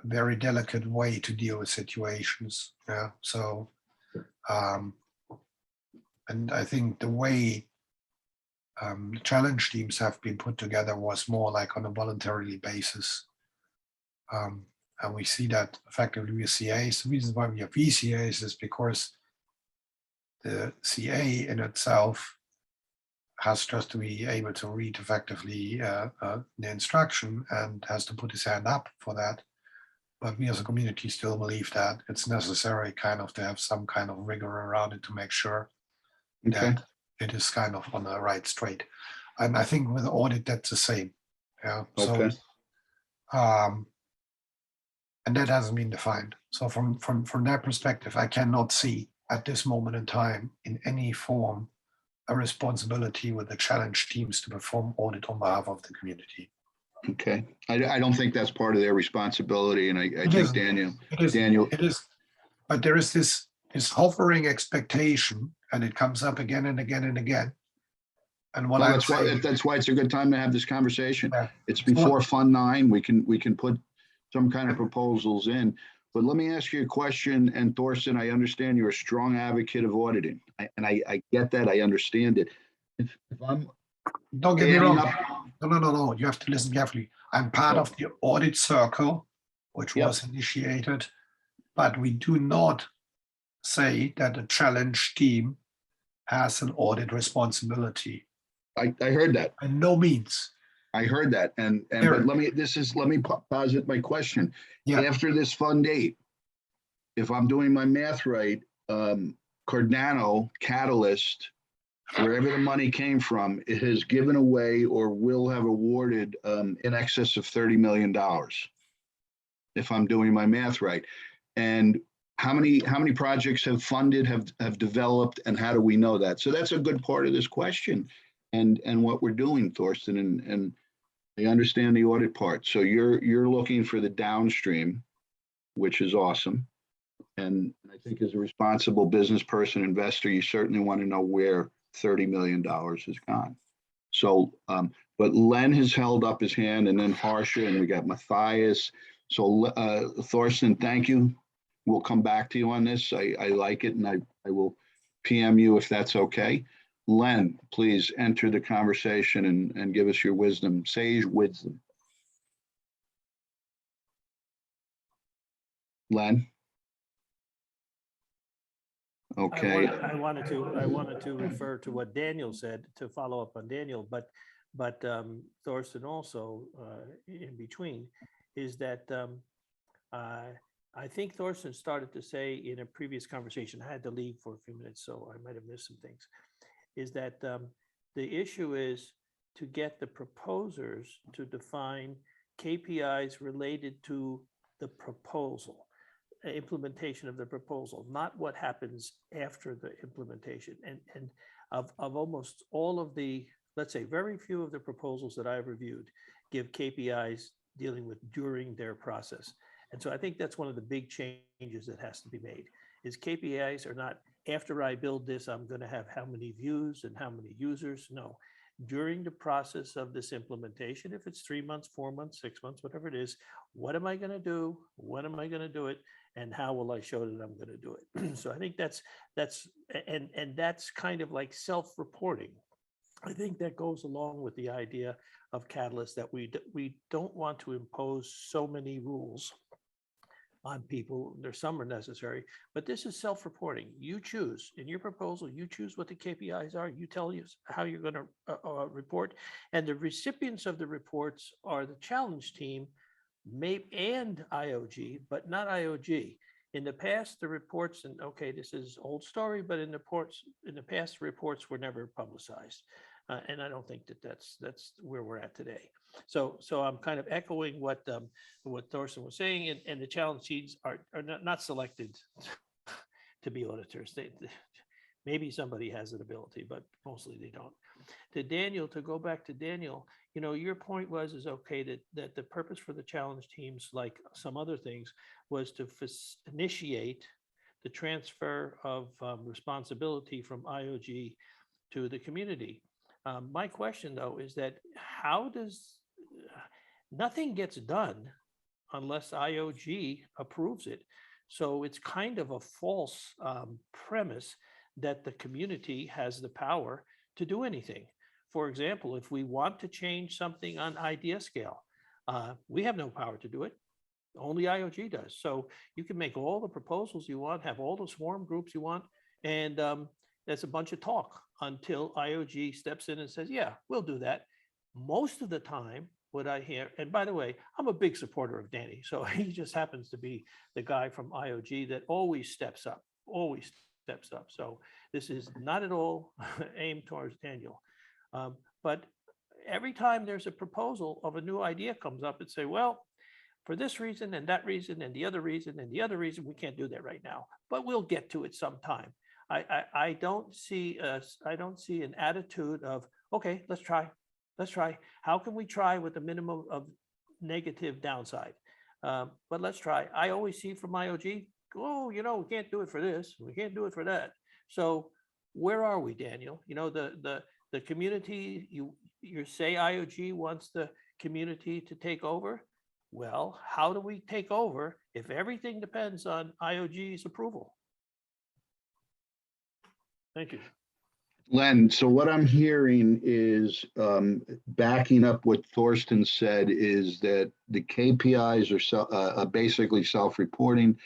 very delicate way to deal with situations. Yeah. So, and I think the way challenge teams have been put together was more like on a voluntary basis. And we see that effectively with CAs. The reason why we have VCAs is because the CA in itself has just to be able to read effectively the instruction and has to put his hand up for that. But we as a community still believe that it's necessary kind of to have some kind of rigor around it to make sure that it is kind of on the right straight. And I think with audit, that's the same. Yeah. So, and that hasn't been defined. So from that perspective, I cannot see at this moment in time in any form a responsibility with the challenge teams to perform audit on behalf of the community. Okay, I don't think that's part of their responsibility, and I think Daniel, it is, but there is this hovering expectation, and it comes up again and again and again. And what that's why it's a good time to have this conversation. Yeah. It's before Fund 9. We can put some kind of proposals in. But let me ask you a question. And Thorsten, I understand you're a strong advocate of auditing, and I get that. I understand it. If I'm don't get me wrong. No. You have to listen carefully. I'm part of the audit circle, which was initiated, but we do not say that the challenge team has an audit responsibility. I heard that. By no means. I heard that, and but let me posit my question. Yeah. After this Fund 8, if I'm doing my math right, Cardano, Catalyst, wherever the money came from, it has given away or will have awarded in excess of $30 million. If I'm doing my math right, and how many projects have funded, have developed, and how do we know that? So that's a good part of this question, and what we're doing, Thorsten, and I understand the audit part. So you're looking for the downstream, which is awesome. And I think as a responsible business person, investor, you certainly want to know where $30 million has gone. So, but Len has held up his hand, and then Harsha, and we got Matthias. So Thorsten, thank you. We'll come back to you on this. I like it, and I will PM you if that's okay. Len, please enter the conversation and give us your wisdom, sage wisdom. Len? Okay. I wanted to refer to what Daniel said, to follow up on Daniel, but Thorsten also in between, is that I think Thorsten started to say in a previous conversation, I had to leave for a few minutes, so I might have missed some things, is that the issue is to get the proposers to define KPIs related to the proposal, implementation of the proposal, not what happens after the implementation. And of almost all of the, let's say, very few of the proposals that I've reviewed give KPIs dealing with during their process. And so I think that's one of the big changes that has to be made, is KPIs are not after I build this, I'm going to have how many views and how many users. No, during the process of this implementation, if it's 3 months, 4 months, 6 months, whatever it is, what am I going to do? When am I going to do it? And how will I show that I'm going to do it? So I think that's kind of like self-reporting. I think that goes along with the idea of Catalyst, that we don't want to impose so many rules on people. There's some are necessary, but this is self-reporting. You choose in your proposal, you choose what the KPIs are, you tell us how you're going to report, and the recipients of the reports are the challenge team and IOG, but not IOG. In the past, the reports, and okay, this is old story, but in the past, reports were never publicized. And I don't think that that's where we're at today. So I'm kind of echoing what Thorsten was saying, and the challenge teams are not selected to be auditors. Maybe somebody has an ability, but mostly they don't. To go back to Daniel, your point is okay, that the purpose for the challenge teams, like some other things, was to initiate the transfer of responsibility from IOG to the community. My question, though, is that nothing gets done unless IOG approves it. So it's kind of a false premise that the community has the power to do anything. For example, if we want to change something on idea scale, we have no power to do it. Only IOG does. So you can make all the proposals you want, have all the swarm groups you want, and that's a bunch of talk until IOG steps in and says, yeah, we'll do that. Most of the time, what I hear, and by the way, I'm a big supporter of Danny, so he just happens to be the guy from IOG that always steps up. So this is not at all aimed towards Daniel. But every time there's a proposal of a new idea comes up, and say, well, for this reason and that reason and the other reason and the other reason, we can't do that right now, but we'll get to it sometime. I don't see an attitude of, okay, let's try. How can we try with the minimum of negative downside? But let's try. I always see from IOG, oh, we can't do it for this, we can't do it for that. So where are we, Daniel? The community, you say IOG wants the community to take over. Well, how do we take over if everything depends on IOG's approval? Thank you. Len, so what I'm hearing is backing up what Thorsten said, is that the KPIs are basically self-reporting,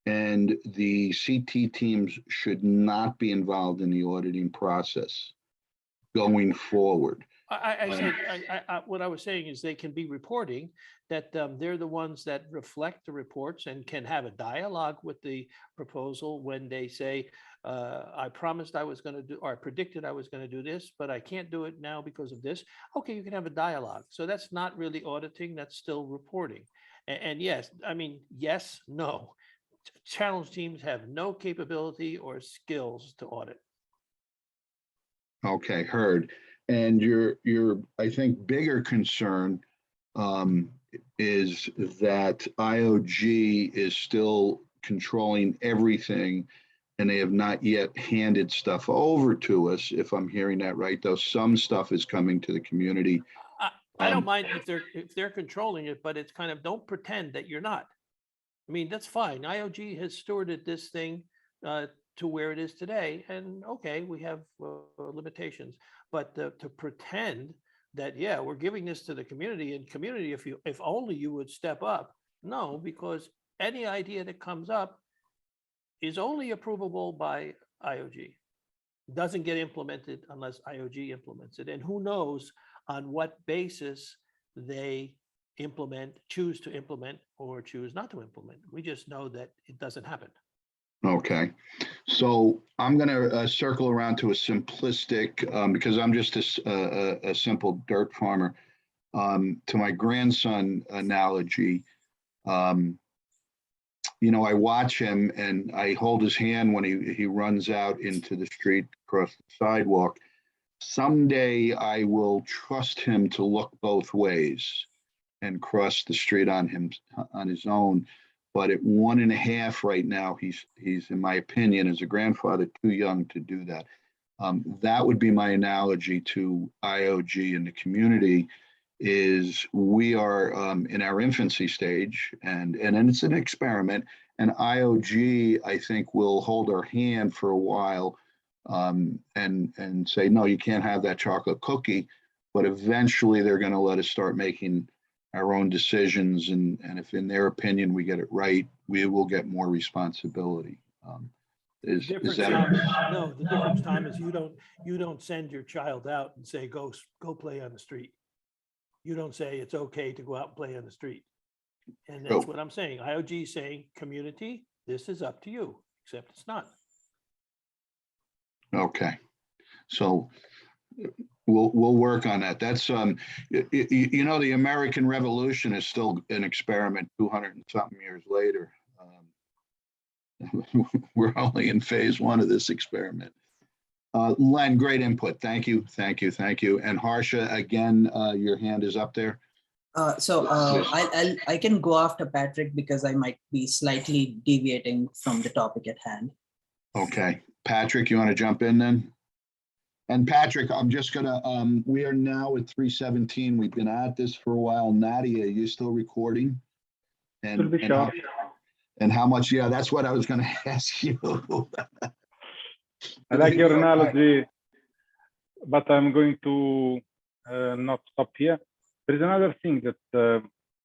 and the CT teams should not be involved in the auditing process going forward. What I was saying is they can be reporting that they're the ones that reflect the reports and can have a dialogue with the proposal when they say, I promised I was going to do, or I predicted I was going to do this, but I can't do it now because of this. Okay, you can have a dialogue. So that's not really auditing, that's still reporting. And yes, yes, no. Challenge teams have no capability or skills to audit. Okay, heard. And your I think bigger concern is that IOG is still controlling everything, and they have not yet handed stuff over to us, if I'm hearing that right, though some stuff is coming to the community. I don't mind if they're controlling it, but it's kind of, don't pretend that you're not. That's fine. IOG has stewarded this thing to where it is today, and okay, we have limitations, but to pretend that, yeah, we're giving this to the community, and community, if only you would step up. No, because any idea that comes up is only approvable by IOG. Doesn't get implemented unless IOG implements it, and who knows on what basis they choose to implement or choose not to implement. We just know that it doesn't happen. Okay, so I'm gonna circle around to a simplistic, because I'm just a simple dirt farmer. To my grandson analogy, you know, I watch him and I hold his hand when he runs out into the street across the sidewalk. Someday I will trust him to look both ways and cross the street on his own. But at 1.5 right now, he's in my opinion, as a grandfather, too young to do that. That would be my analogy to IOG in the community. Is we are in our infancy stage, and it's an experiment. And IOG, I think, will hold our hand for a while, and say, no, you can't have that chocolate cookie. But eventually, they're going to let us start making our own decisions, and if in their opinion we get it right, we will get more responsibility. Is Difference, that Tom, no, the difference, Tom, is you don't send your child out and say, go play on the street. You don't say it's okay to go out and play on the street. And that's what I'm saying. IOG is saying, community, this is up to you, except it's not. okay? So we'll work on that. That's you know, the American Revolution is still an experiment 200 and something years later. We're only in phase 1 of this experiment. Len, great input. Thank you. And Harsha, again, your hand is up there. I can go after Patrick because I might be slightly deviating from the topic at hand. Okay, Patrick, you want to jump in then? And Patrick, I'm just gonna, we are now at 3:17. We've been at this for a while. Nadia, are you still recording? And how much, yeah, that's what I was gonna ask you. I like your analogy, but I'm going to not stop here. There is another thing that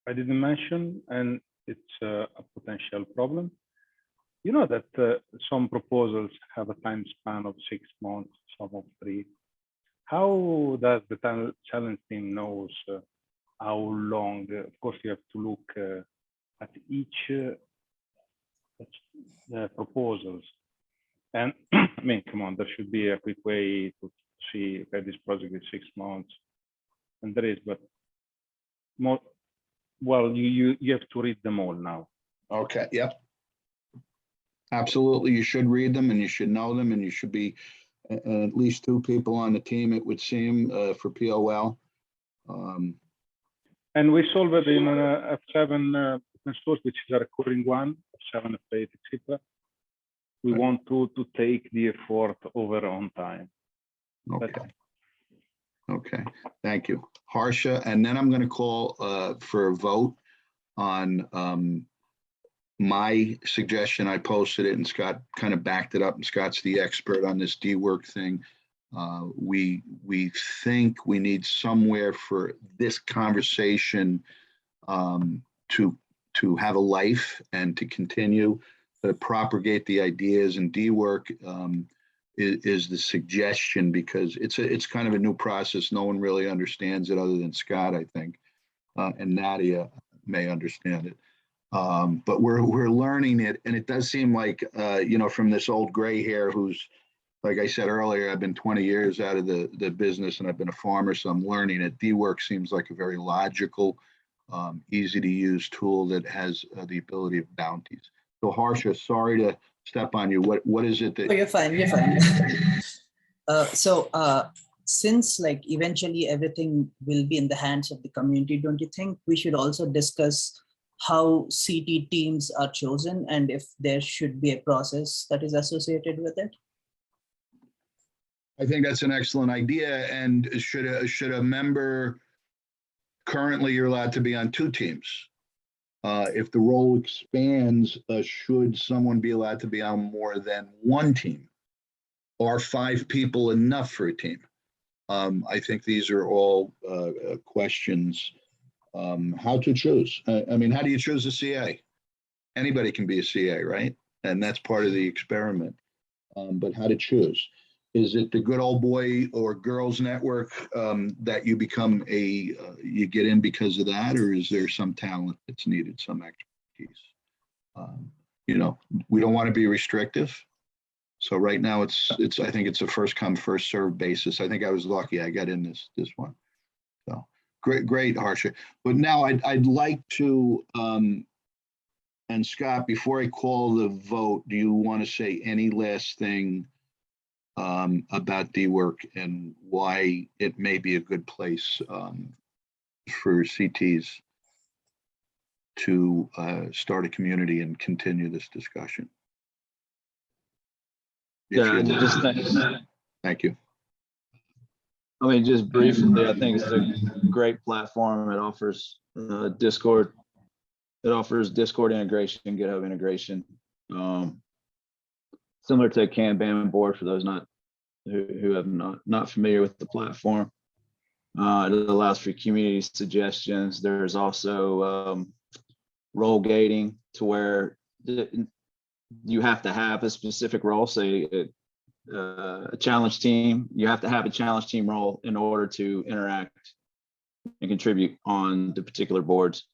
I didn't mention, and it's a potential problem. You know that some proposals have a time span of 6 months, some of 3. How does the challenge team knows how long? Of course, you have to look at each proposals. And I mean, come on, there should be a quick way to see that this project is 6 months, and there is, but more. Well, you have to read them all now. Okay. Yep. Absolutely, you should read them, and you should know them, and you should be at least 2 people on the team, it would seem, for POL. And we solve it in F7 open source, which is a recurring one, F7, F8, etc. We want to take the effort over on time. Okay. Okay, thank you. Harsha, and then I'm going to call for a vote on my suggestion. I posted it and Scott kind of backed it up, and Scott's the expert on this D-work thing. We think we need somewhere for this conversation to have a life and to continue to propagate the ideas, and D-work is the suggestion, because it's kind of a new process. No one really understands it other than Scott, I think, and Nadia may understand it. But we're learning it, and it does seem like, you know, from this old gray hair who's, like I said earlier, I've been 20 years out of the business, and I've been a farmer, so I'm learning it. D-work seems like a very logical, easy to use tool that has the ability of bounties. So Harsha, sorry to step on you. What is it that? Oh, you're fine. Since like eventually everything will be in the hands of the community, don't you think we should also discuss how CT teams are chosen, and if there should be a process that is associated with it? I think that's an excellent idea. And should a member, currently you're allowed to be on 2 teams. If the role expands, should someone be allowed to be on more than 1 team? Are 5 people enough for a team? I think these are all questions. How to choose? I mean, how do you choose a CA? Anybody can be a CA, right? And that's part of the experiment. But how to choose? Is it the good old boy or girls network that you become you get in because of that, or is there some talent that's needed, some expertise? we don't want to be restrictive. So right now I think it's a first come, first served basis. I think I was lucky I got in this one. So great, Harsha. But now I'd like to, and Scott, before I call the vote, do you want to say any last thing about D-Work and why it may be a good place for CTs to start a community and continue this discussion? Yeah, Thank you. I mean, just briefly, I think it's a great platform. It offers Discord. It offers Discord integration, GitHub integration, similar to a Kanban board for those who have not familiar with the platform. It allows for community suggestions. There's also role gating to where you have to have a specific role, say a challenge team. You have to have a challenge team role in order to interact and contribute on the particular boards.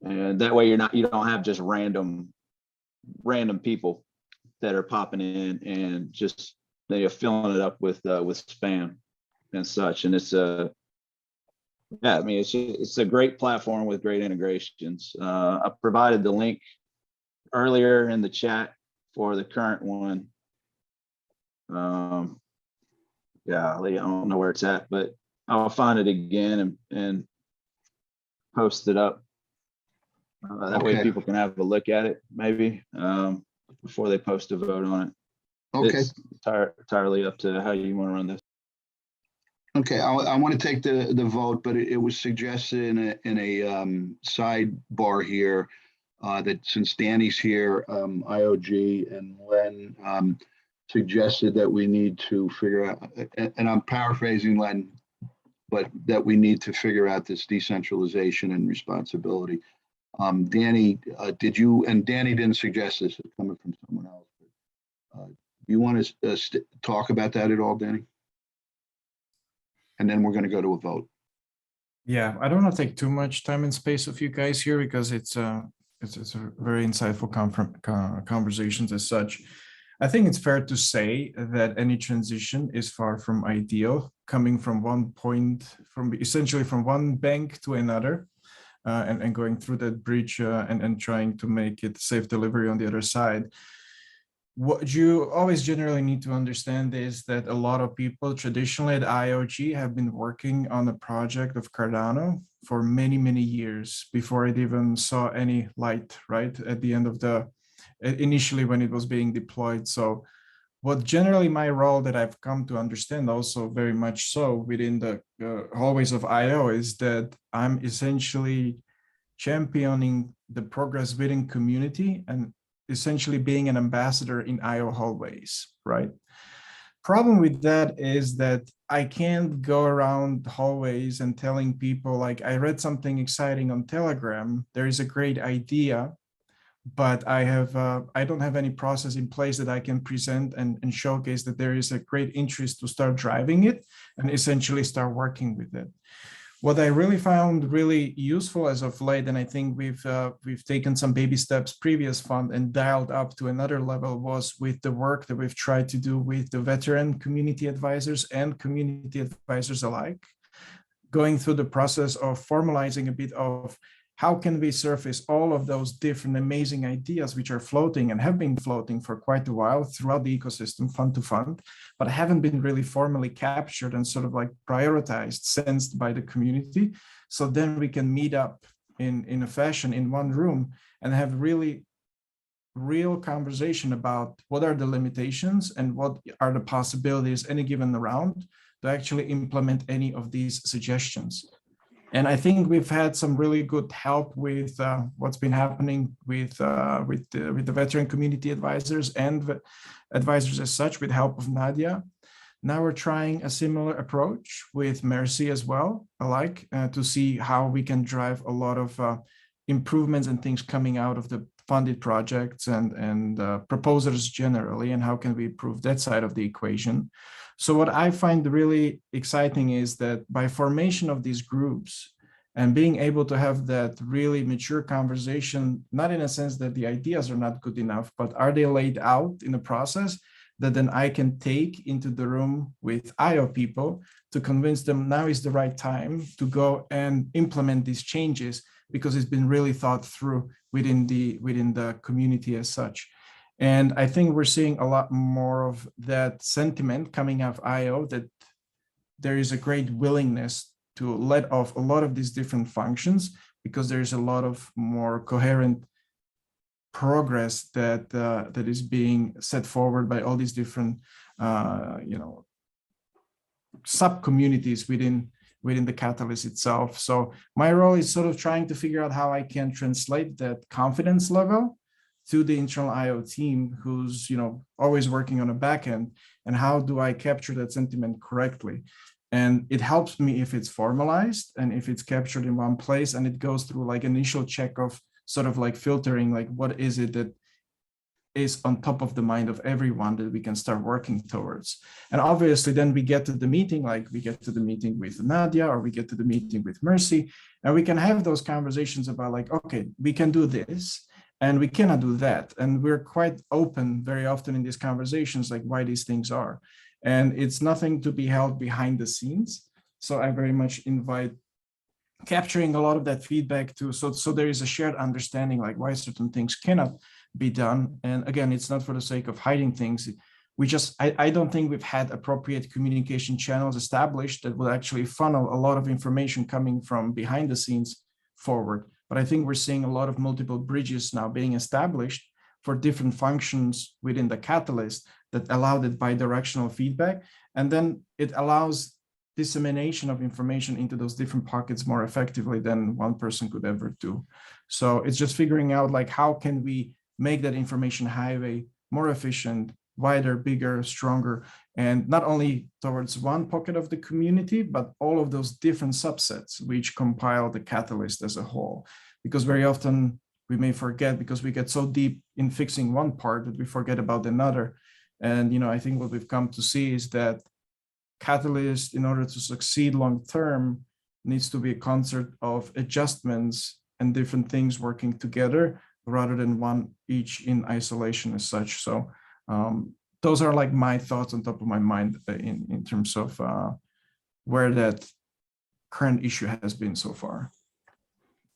And that way you don't have just random people that are popping in and just they are filling it up with spam and such. And it's it's a great platform with great integrations. I provided the link earlier in the chat for the current one. I don't know where it's at, but I'll find it again and post it up. That way people can have a look at it maybe before they post a vote on it. Okay. It's entirely up to how you want to run this. Okay, I want to take the vote, but it was suggested in a sidebar here that since Danny's here, IOG and Len suggested that we need to figure out, and I'm paraphrasing Len, but that we need to figure out this decentralization and responsibility. Danny, Danny didn't suggest this, it's coming from someone else. You want to talk about that at all, Danny? And then we're going to go to a vote. Yeah, I don't want to take too much time and space of you guys here because it's a very insightful conversations as such. I think it's fair to say that any transition is far from ideal, coming from essentially from one bank to another, and going through that bridge and trying to make it safe delivery on the other side. What you always generally need to understand is that a lot of people traditionally at IOG have been working on the project of Cardano for many, many years before it even saw any light, right? At the end of initially when it was being deployed. So what generally my role that I've come to understand also very much so within the hallways of IO is that I'm essentially championing the progress within community and essentially being an ambassador in IO hallways, right? Problem with that is that I can't go around hallways and telling people like, I read something exciting on Telegram, there is a great idea, but I don't have any process in place that I can present and showcase that there is a great interest to start driving it and essentially start working with it. What I really found really useful as of late, and I think we've taken some baby steps previous fund and dialed up to another level, was with the work that we've tried to do with the veteran community advisors and community advisors alike, going through the process of formalizing a bit of how can we surface all of those different amazing ideas which are floating and have been floating for quite a while throughout the ecosystem, fund to fund, but haven't been really formally captured and sort of like prioritized, sensed by the community. So then we can meet up in a fashion in one room and have really real conversation about what are the limitations and what are the possibilities any given round to actually implement any of these suggestions. And I think we've had some really good help with what's been happening with the veteran community advisors and advisors as such, with help of Nadia. Now we're trying a similar approach with Mercy as well, alike, to see how we can drive a lot of improvements and things coming out of the funded projects and proposals generally, and how can we improve that side of the equation. So what I find really exciting is that by formation of these groups, and being able to have that really mature conversation, not in a sense that the ideas are not good enough, but are they laid out in a process that then I can take into the room with IO people to convince them now is the right time to go and implement these changes, because it's been really thought through within the community as such. And I think we're seeing a lot more of that sentiment coming out of IO, that there is a great willingness to let off a lot of these different functions, because there's a lot of more coherent progress that that is being set forward by all these different sub communities within the Catalyst itself. So my role is sort of trying to figure out how I can translate that confidence level to the internal IO team, who's always working on a back end, and how do I capture that sentiment correctly. And it helps me if it's formalized and if it's captured in one place, and it goes through like initial check of sort of like filtering, like what is it that is on top of the mind of everyone that we can start working towards. And obviously then we get to the meeting, like we get to the meeting with Nadia, or we get to the meeting with Mercy, and we can have those conversations about like, okay, we can do this and we cannot do that. And we're quite open very often in these conversations, like why these things are. And it's nothing to be held behind the scenes. So I very much invite capturing a lot of that feedback too. So there is a shared understanding, like why certain things cannot be done. And again, it's not for the sake of hiding things. I don't think we've had appropriate communication channels established that will actually funnel a lot of information coming from behind the scenes forward. But I think we're seeing a lot of multiple bridges now being established for different functions within the Catalyst that allow that bi-directional feedback. And then it allows dissemination of information into those different pockets more effectively than one person could ever do. So it's just figuring out like, how can we make that information highway more efficient, wider, bigger, stronger, and not only towards one pocket of the community, but all of those different subsets which compile the Catalyst as a whole. Because very often we may forget, because we get so deep in fixing one part that we forget about another. And I think what we've come to see is that Catalyst, in order to succeed long term, needs to be a concert of adjustments and different things working together, rather than one each in isolation as such. So those are like my thoughts on top of my mind in terms of where that current issue has been so far.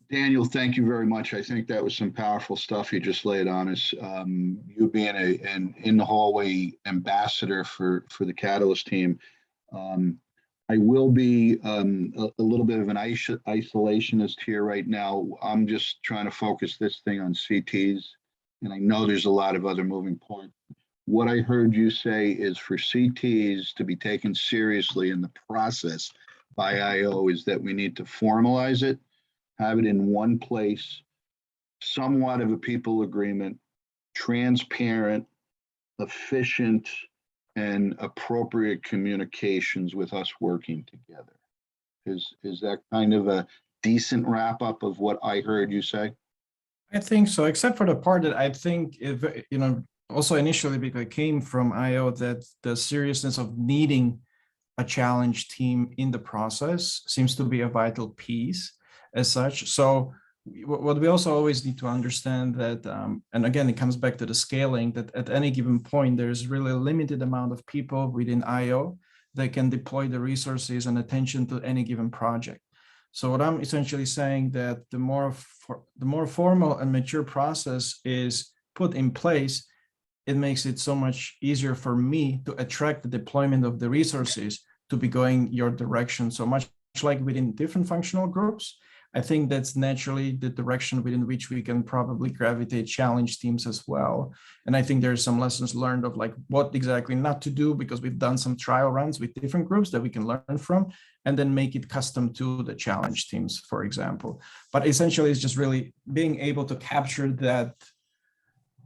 Daniel, thank you very much. I think that was some powerful stuff you just laid on us. You being an in the hallway ambassador for the Catalyst team. I will be a little bit of an isolationist here right now. I'm just trying to focus this thing on CTs, and I know there's a lot of other moving parts. What I heard you say is for CTs to be taken seriously in the process by IO is that we need to formalize it, have it in one place, somewhat of a people agreement, transparent, efficient, and appropriate communications with us working together. Is that kind of a decent wrap up of what I heard you say? I think so, except for the part that I think, also initially because it came from IO, that the seriousness of needing a challenge team in the process seems to be a vital piece as such. So what we also always need to understand that, and again, it comes back to the scaling, that at any given point, there's really a limited amount of people within IO that can deploy the resources and attention to any given project. So what I'm essentially saying that the more formal and mature process is put in place, it makes it so much easier for me to attract the deployment of the resources to be going your direction. So much like within different functional groups, I think that's naturally the direction within which we can probably gravitate challenge teams as well. And I think there's some lessons learned of like what exactly not to do, because we've done some trial runs with different groups that we can learn from and then make it custom to the challenge teams, for example. But essentially, it's just really being able to capture that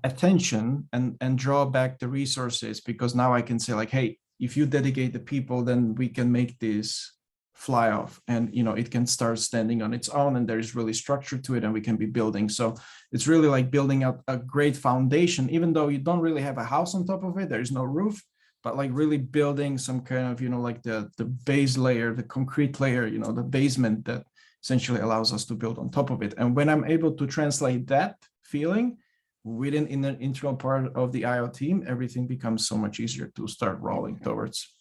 attention and draw back the resources, because now I can say like, hey, if you dedicate the people, then we can make this fly off, and it can start standing on its own, and there's really structure to it, and we can be building. So it's really like building out a great foundation, even though you don't really have a house on top of it, there's no roof, but like really building some kind of like the base layer, the concrete layer, the basement that essentially allows us to build on top of it. And when I'm able to translate that feeling within in the internal part of the IO team, everything becomes so much easier to start rolling towards.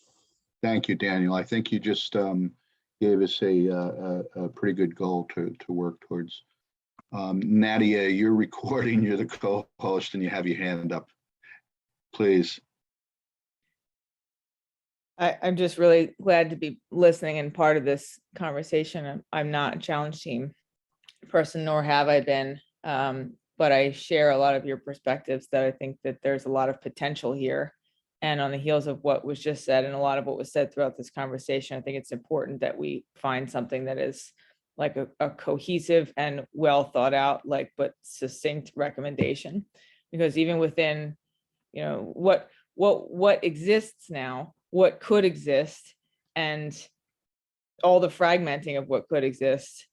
Thank you, Daniel. I think you just gave us a pretty good goal to work towards. Nadia, you're recording, you're the co-host, and you have your hand up. Please. I'm just really glad to be listening and part of this conversation. I'm not a challenge team person, nor have I been, but I share a lot of your perspectives that I think that there's a lot of potential here. And on the heels of what was just said and a lot of what was said throughout this conversation, I think it's important that we find something that is like a cohesive and well thought out, like, but succinct recommendation. Because even within, you know, what exists now, what could exist, and all the fragmenting of what could exist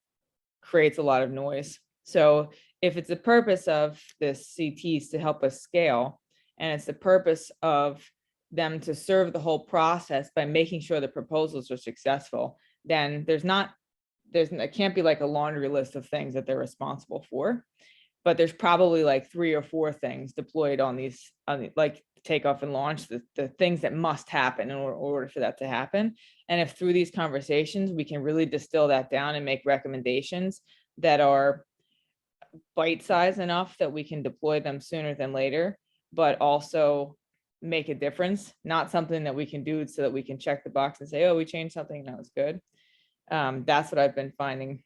creates a lot of noise. So if it's the purpose of this CTs to help us scale, and it's the purpose of them to serve the whole process by making sure the proposals are successful, then it can't be like a laundry list of things that they're responsible for, but there's probably like 3 or 4 things deployed on these, like takeoff and launch, the things that must happen in order for that to happen. And if through these conversations, we can really distill that down and make recommendations that are bite-sized enough that we can deploy them sooner than later, but also make a difference, not something that we can do so that we can check the box and say, oh, we changed something, that was good. That's what I've been finding,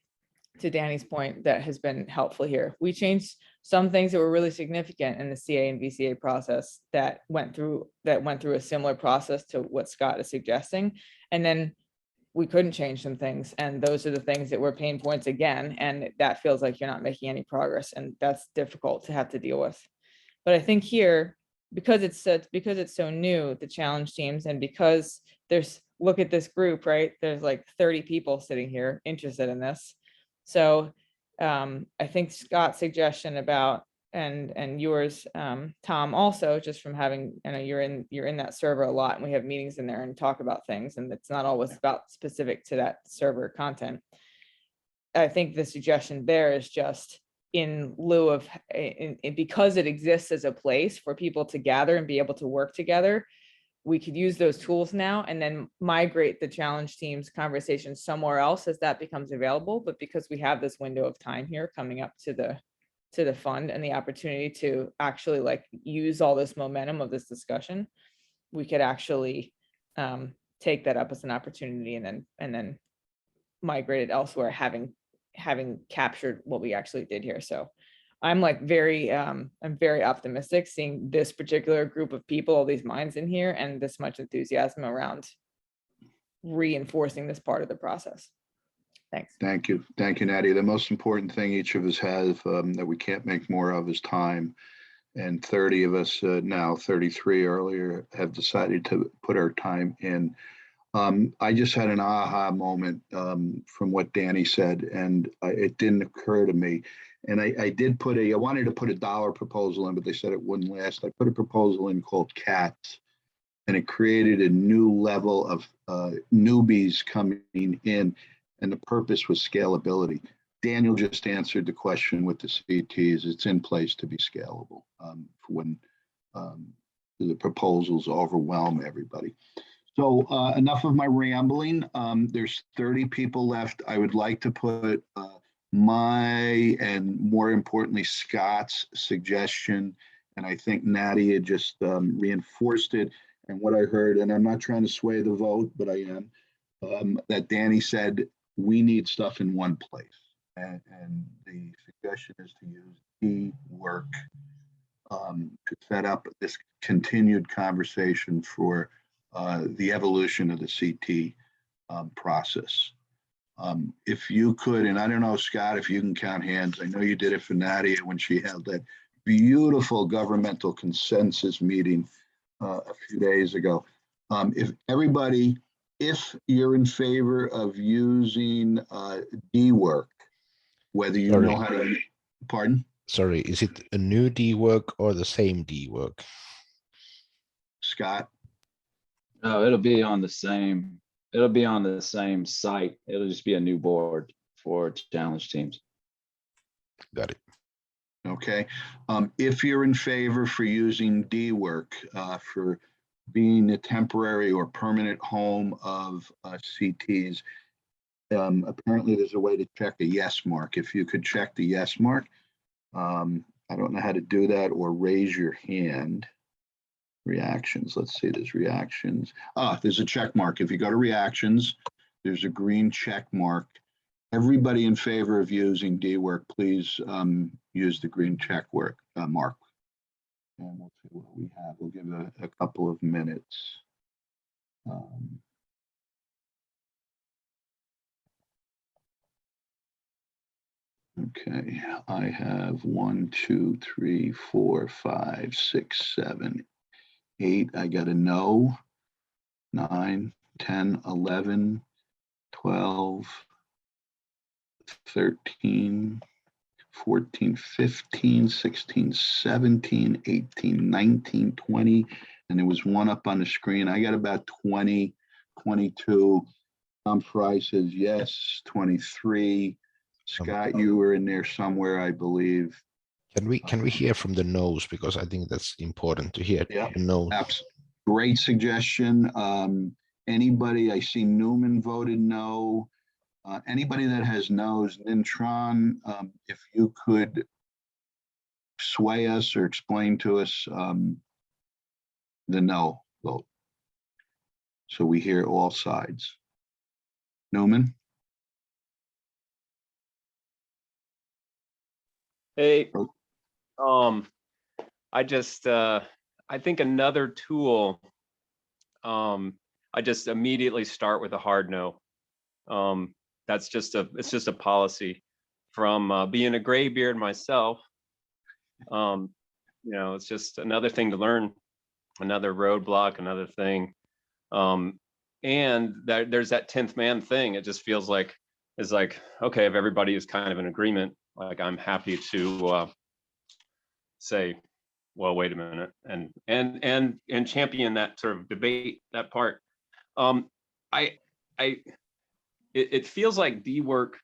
to Danny's point, that has been helpful here. We changed some things that were really significant in the CA and VCA process that went through a similar process to what Scott is suggesting. And then we couldn't change some things. And those are the things that were pain points again. And that feels like you're not making any progress. And that's difficult to have to deal with. But I think here, because it's so new, the challenge teams, and because look at this group, right? There's like 30 people sitting here interested in this. So I think Scott's suggestion about, and yours, Tom, also, just from having, you know, you're in that server a lot, and we have meetings in there and talk about things, and it's not always about specific to that server content. I think the suggestion there is just in lieu of, because it exists as a place for people to gather and be able to work together, we could use those tools now and then migrate the challenge teams conversation somewhere else as that becomes available. But because we have this window of time here coming up to the fund and the opportunity to actually like use all this momentum of this discussion, we could actually take that up as an opportunity and then migrate it elsewhere, having captured what we actually did here. So I'm like I'm very optimistic seeing this particular group of people, all these minds in here, and this much enthusiasm around reinforcing this part of the process. Thanks. Thank you, Nadia. The most important thing each of us have that we can't make more of is time. And 30 of us now, 33 earlier, have decided to put our time in. I just had an aha moment from what Danny said, and it didn't occur to me. And I wanted to put a dollar proposal in, but they said it wouldn't last. I put a proposal in called CATS, and it created a new level of newbies coming in, and the purpose was scalability. Daniel just answered the question with the CTs. It's in place to be scalable for when the proposals overwhelm everybody. So enough of my rambling. There's 30 people left. I would like to put my, and more importantly, Scott's suggestion, and I think Nadia just reinforced it, and what I heard, and I'm not trying to sway the vote, but I am, that Danny said, we need stuff in one place. And the suggestion is to use e-work to set up this continued conversation for the evolution of the CT process. If you could, and I don't know, Scott, if you can count hands, I know you did it for Nadia when she held that beautiful governmental consensus meeting a few days ago. If you're in favor of using D-work, whether you know how to, pardon? Sorry, is it a new D-work or the same D-work? Scott? No, it'll be on the same site. It'll just be a new board for challenge teams. Got it. Okay, if you're in favor for using D-Work for being the temporary or permanent home of CTs, apparently there's a way to check a yes mark. If you could check the yes mark, I don't know how to do that, or raise your hand. Reactions, let's see, there's reactions. There's a check mark. If you go to reactions, there's a green check mark. Everybody in favor of using D-Work, please use the green check mark. And we'll see what we have. We'll give a couple of minutes. Okay, I have 1, 2, 3, 4, 5, 6, 7, 8. I got a no. 9, 10, 11, 12, 13, 14, 15, 16, 17, 18, 19, 20. And there was one up on the screen. I got about 20, 22. Tom Frey says yes, 23. Scott, you were in there somewhere, I believe. Can we hear from the no's, because I think that's important to hear. Yeah, No. Great suggestion. Anybody, I see Newman voted no. Anybody that has no's, Nintron, if you could sway us or explain to us the no vote, so we hear all sides. Newman? Hey, I think another tool, I just immediately start with a hard no. It's just a policy from being a graybeard myself. It's just another thing to learn, another roadblock, another thing. And there's that 10th man thing. It just feels like, it's like, okay, if everybody is kind of in agreement, like I'm happy to say, well, wait a minute, and champion that sort of debate, that part. It feels like D-Work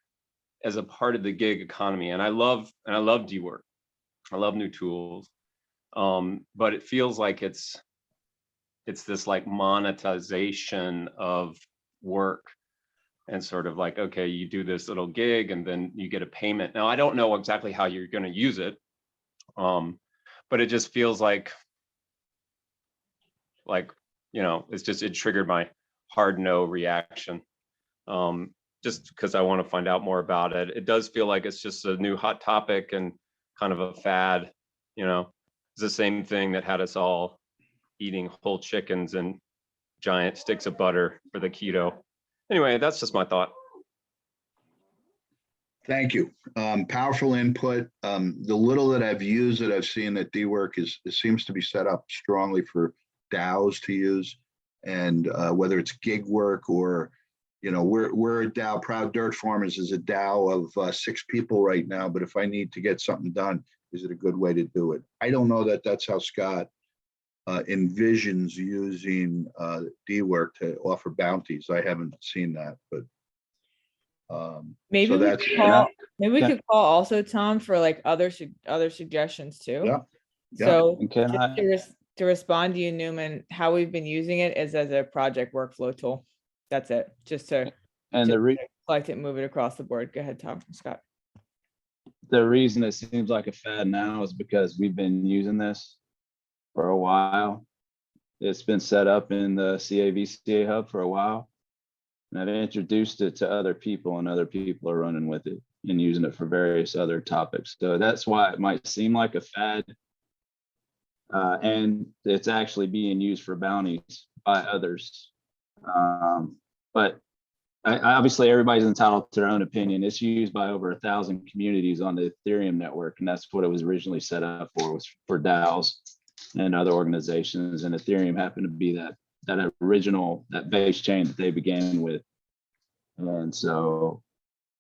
as a part of the gig economy, and I love D-Work. I love new tools, but it feels like it's this like monetization of work, and sort of like, okay, you do this little gig and then you get a payment. Now, I don't know exactly how you're going to use it, but it just feels like it triggered my hard no reaction. Just because I want to find out more about it. It does feel like it's just a new hot topic and kind of a fad. It's the same thing that had us all eating whole chickens and giant sticks of butter for the keto. Anyway, that's just my thought. Thank you. Powerful input. The little that I've used it, I've seen that D-Work it seems to be set up strongly for DAOs to use, and whether it's gig work or, we're a DAO. Proud Dirt Farmers is a DAO of 6 people right now, but if I need to get something done, is it a good way to do it? I don't know that that's how Scott envisions using D-Work to offer bounties. I haven't seen that, but Maybe so we that's could call, maybe we could call also Tom for like other suggestions too. Yeah. So And can just to respond to you, Newman, how we've been using it is as a project workflow tool. That's it. Just to collect it, move it across the board. Go ahead, Tom. Scott. The reason it seems like a fad now is because we've been using this for a while. It's been set up in the CAVCA hub for a while. And I've introduced it to other people, and other people are running with it and using it for various other topics. So that's why it might seem like a fad. And it's actually being used for bounties by others. But obviously everybody's entitled to their own opinion. It's used by over 1,000 communities on the Ethereum network. And that's what it was originally set up for, was for DAOs and other organizations. And Ethereum happened to be that original, that base chain that they began with. And so,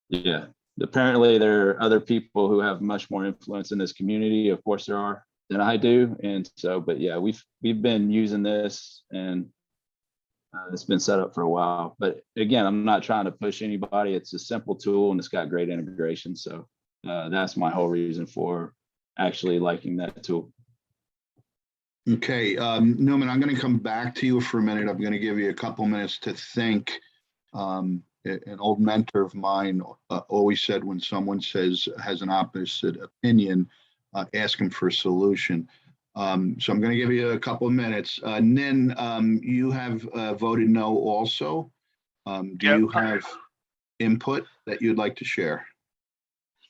yeah, apparently there are other people who have much more influence in this community. Of course there are, than I do. And so, but yeah, we've been using this, and It's been set up for a while, but again, I'm not trying to push anybody. It's a simple tool and it's got great integration. So that's my whole reason for actually liking that tool. Okay, Newman, I'm going to come back to you for a minute. I'm going to give you a couple minutes to think. An old mentor of mine always said when someone has an opposite opinion, ask them for a solution. So I'm going to give you a couple of minutes. Nin, you have voted no also. Do you have input that you'd like to share?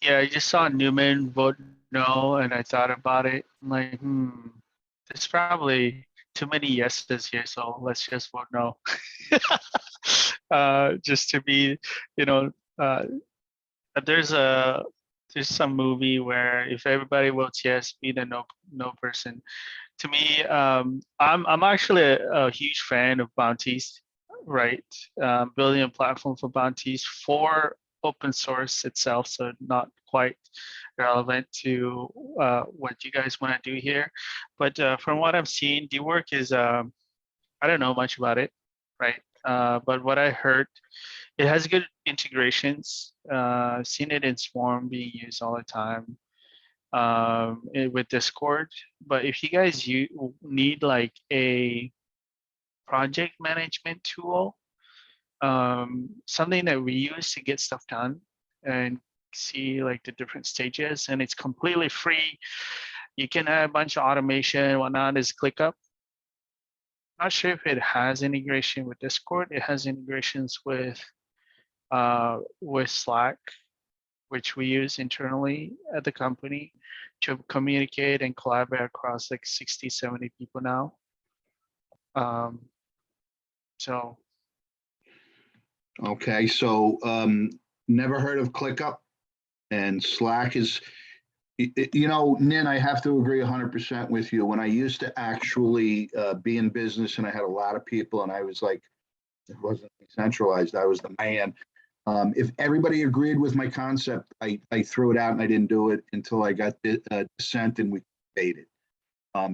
Yeah, I just saw Newman vote no, and I thought about it. I'm like, there's probably too many yeses here, so let's just vote no. Just to be, there's some movie where if everybody votes yes, be the no person. To me, I'm actually a huge fan of bounties, right? Building a platform for bounties for open source itself, so not quite relevant to what you guys want to do here. But from what I've seen, D-Work is, I don't know much about it, right? But what I heard, it has good integrations. I've seen it in Swarm being used all the time with Discord. But if you guys need like a project management tool, something that we use to get stuff done and see like the different stages, and it's completely free. You can have a bunch of automation and whatnot, is ClickUp. Not sure if it has integration with Discord. It has integrations with Slack, which we use internally at the company to communicate and collaborate across like 60, 70 people now. So. Okay, so never heard of ClickUp, and Slack is, Nin, I have to agree 100% with you. When I used to actually be in business and I had a lot of people and I was like, it wasn't decentralized, I was the man. If everybody agreed with my concept, I threw it out and I didn't do it until I got dissent and we debated.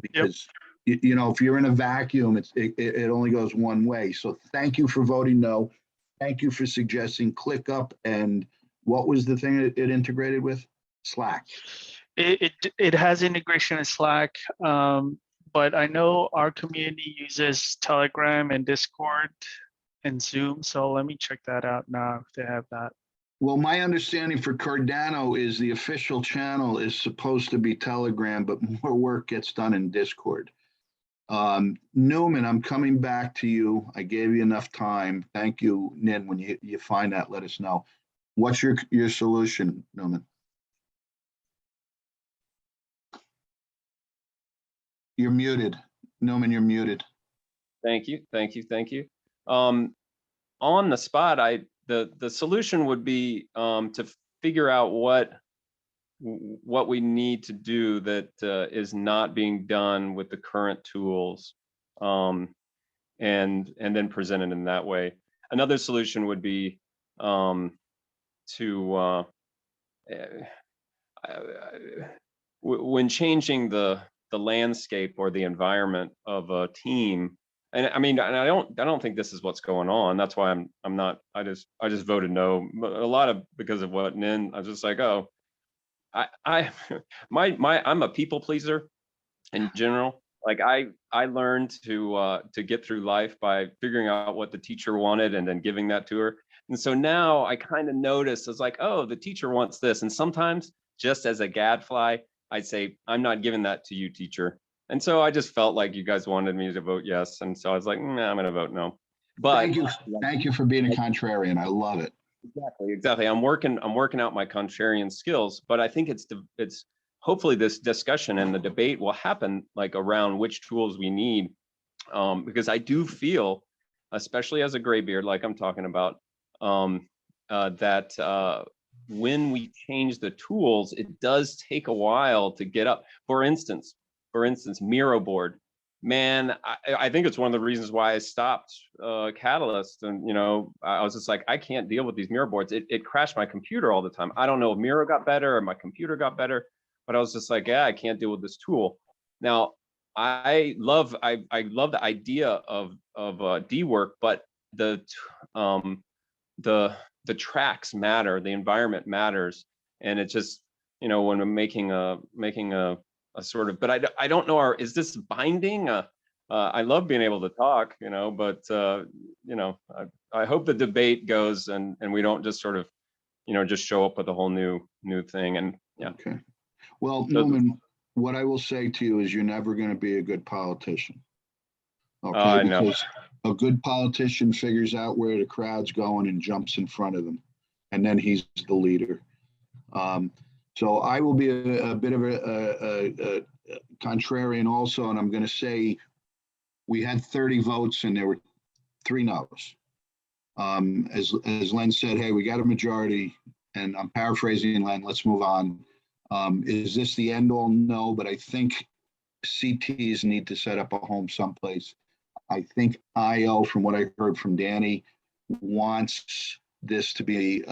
Because if you're in a vacuum, it only goes one way. So thank you for voting no. Thank you for suggesting ClickUp. And what was the thing it integrated with? Slack. It has integration in Slack, but I know our community uses Telegram and Discord and Zoom. So let me check that out now if they have that. Well, my understanding for Cardano is the official channel is supposed to be Telegram, but more work gets done in Discord. Newman, I'm coming back to you. I gave you enough time. Thank you, Nin. When you find that, let us know. What's your solution, Newman? You're muted. Newman, you're muted. Thank you. On the spot, the solution would be to figure out what we need to do that is not being done with the current tools, and then present it in that way. Another solution would be to when changing the landscape or the environment of a team. And I mean, I don't think this is what's going on. That's why I'm not. I just voted no. A lot of because of what Nin. I was just like, oh, I'm a people pleaser in general. Like I learned to get through life by figuring out what the teacher wanted and then giving that to her. And so now I kind of notice it's like, oh, the teacher wants this. And sometimes just as a gadfly, I'd say, I'm not giving that to you, teacher. And so I just felt like you guys wanted me to vote yes. And so I was like, nah, I'm going to vote no. But thank you for being a contrarian. I love it. Exactly. I'm working out my contrarian skills, but I think it's hopefully this discussion and the debate will happen like around which tools we need. Because I do feel, especially as a graybeard, like I'm talking about, that when we change the tools, it does take a while to get up. For instance, Miro board, man, I think it's one of the reasons why I stopped Catalyst. And I was just like, I can't deal with these Miro boards. It crashed my computer all the time. I don't know if Miro got better or my computer got better, but I was just like, yeah, I can't deal with this tool. Now, I love the idea of D work, but the tracks matter, the environment matters, and it just, you know, when I'm making a sort of, but I don't know, is this binding? I love being able to talk, you know, but you know, I hope the debate goes and we don't just sort of, you know, just show up with a whole new thing. And yeah. Okay. Well, So- Newman, what I will say to you is you're never going to be a good politician. Okay, I know. because a good politician figures out where the crowd's going and jumps in front of them, and then he's the leader. So I will be a bit of a contrarian also, and I'm going to say we had 30 votes and there were 3 no's. As Len said, hey, we got a majority, and I'm paraphrasing Len, let's move on. Is this the end all? No, but I think CTs need to set up a home someplace. I think IO, from what I heard from Danny, wants this to be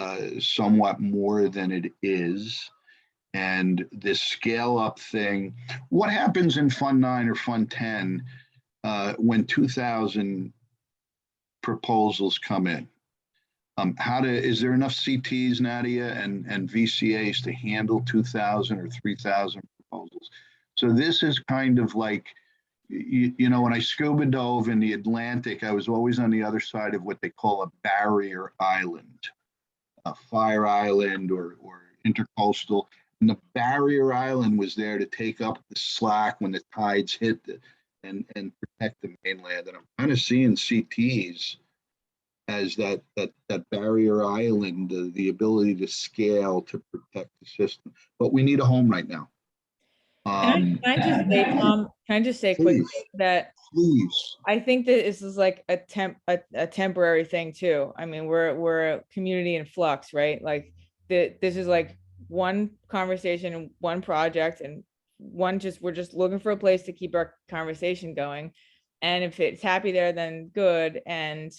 somewhat more than it is. And this scale up thing, what happens in Fund 9 or Fund 10 when 2,000 proposals come in? Is there enough CTs, Nadia, and VCAs to handle 2,000 or 3,000 proposals? So this is kind of like, you know, when I scuba dove in the Atlantic, I was always on the other side of what they call a barrier island, a fire island or intercoastal. And the barrier island was there to take up the slack when the tides hit and protect the mainland. And I'm kind of seeing CTs as that barrier island, the ability to scale to protect the system. But we need a home right now. Can I just say, Tom, can I just say quickly that please, I think that this is like a temporary thing too. I mean, we're a community in flux, right? Like this is like one conversation, one project, and we're just looking for a place to keep our conversation going. And if it's happy there, then good. And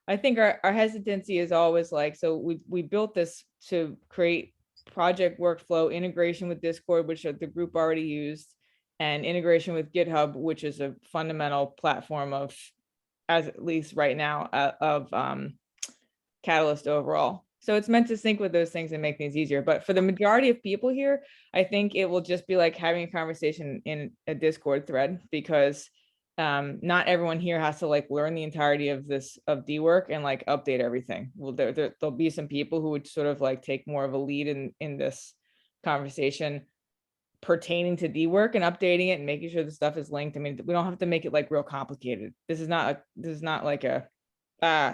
I think our hesitancy is always like, so we built this to create project workflow integration with Discord, which the group already used, and integration with GitHub, which is a fundamental platform of, as at least right now, of Catalyst overall. So it's meant to sync with those things and make things easier. But for the majority of people here, I think it will just be like having a conversation in a Discord thread, because not everyone here has to like learn the entirety of D work and like update everything. Well, there'll be some people who would sort of like take more of a lead in this conversation pertaining to D work and updating it and making sure the stuff is linked. I mean, we don't have to make it like real complicated. This is not like a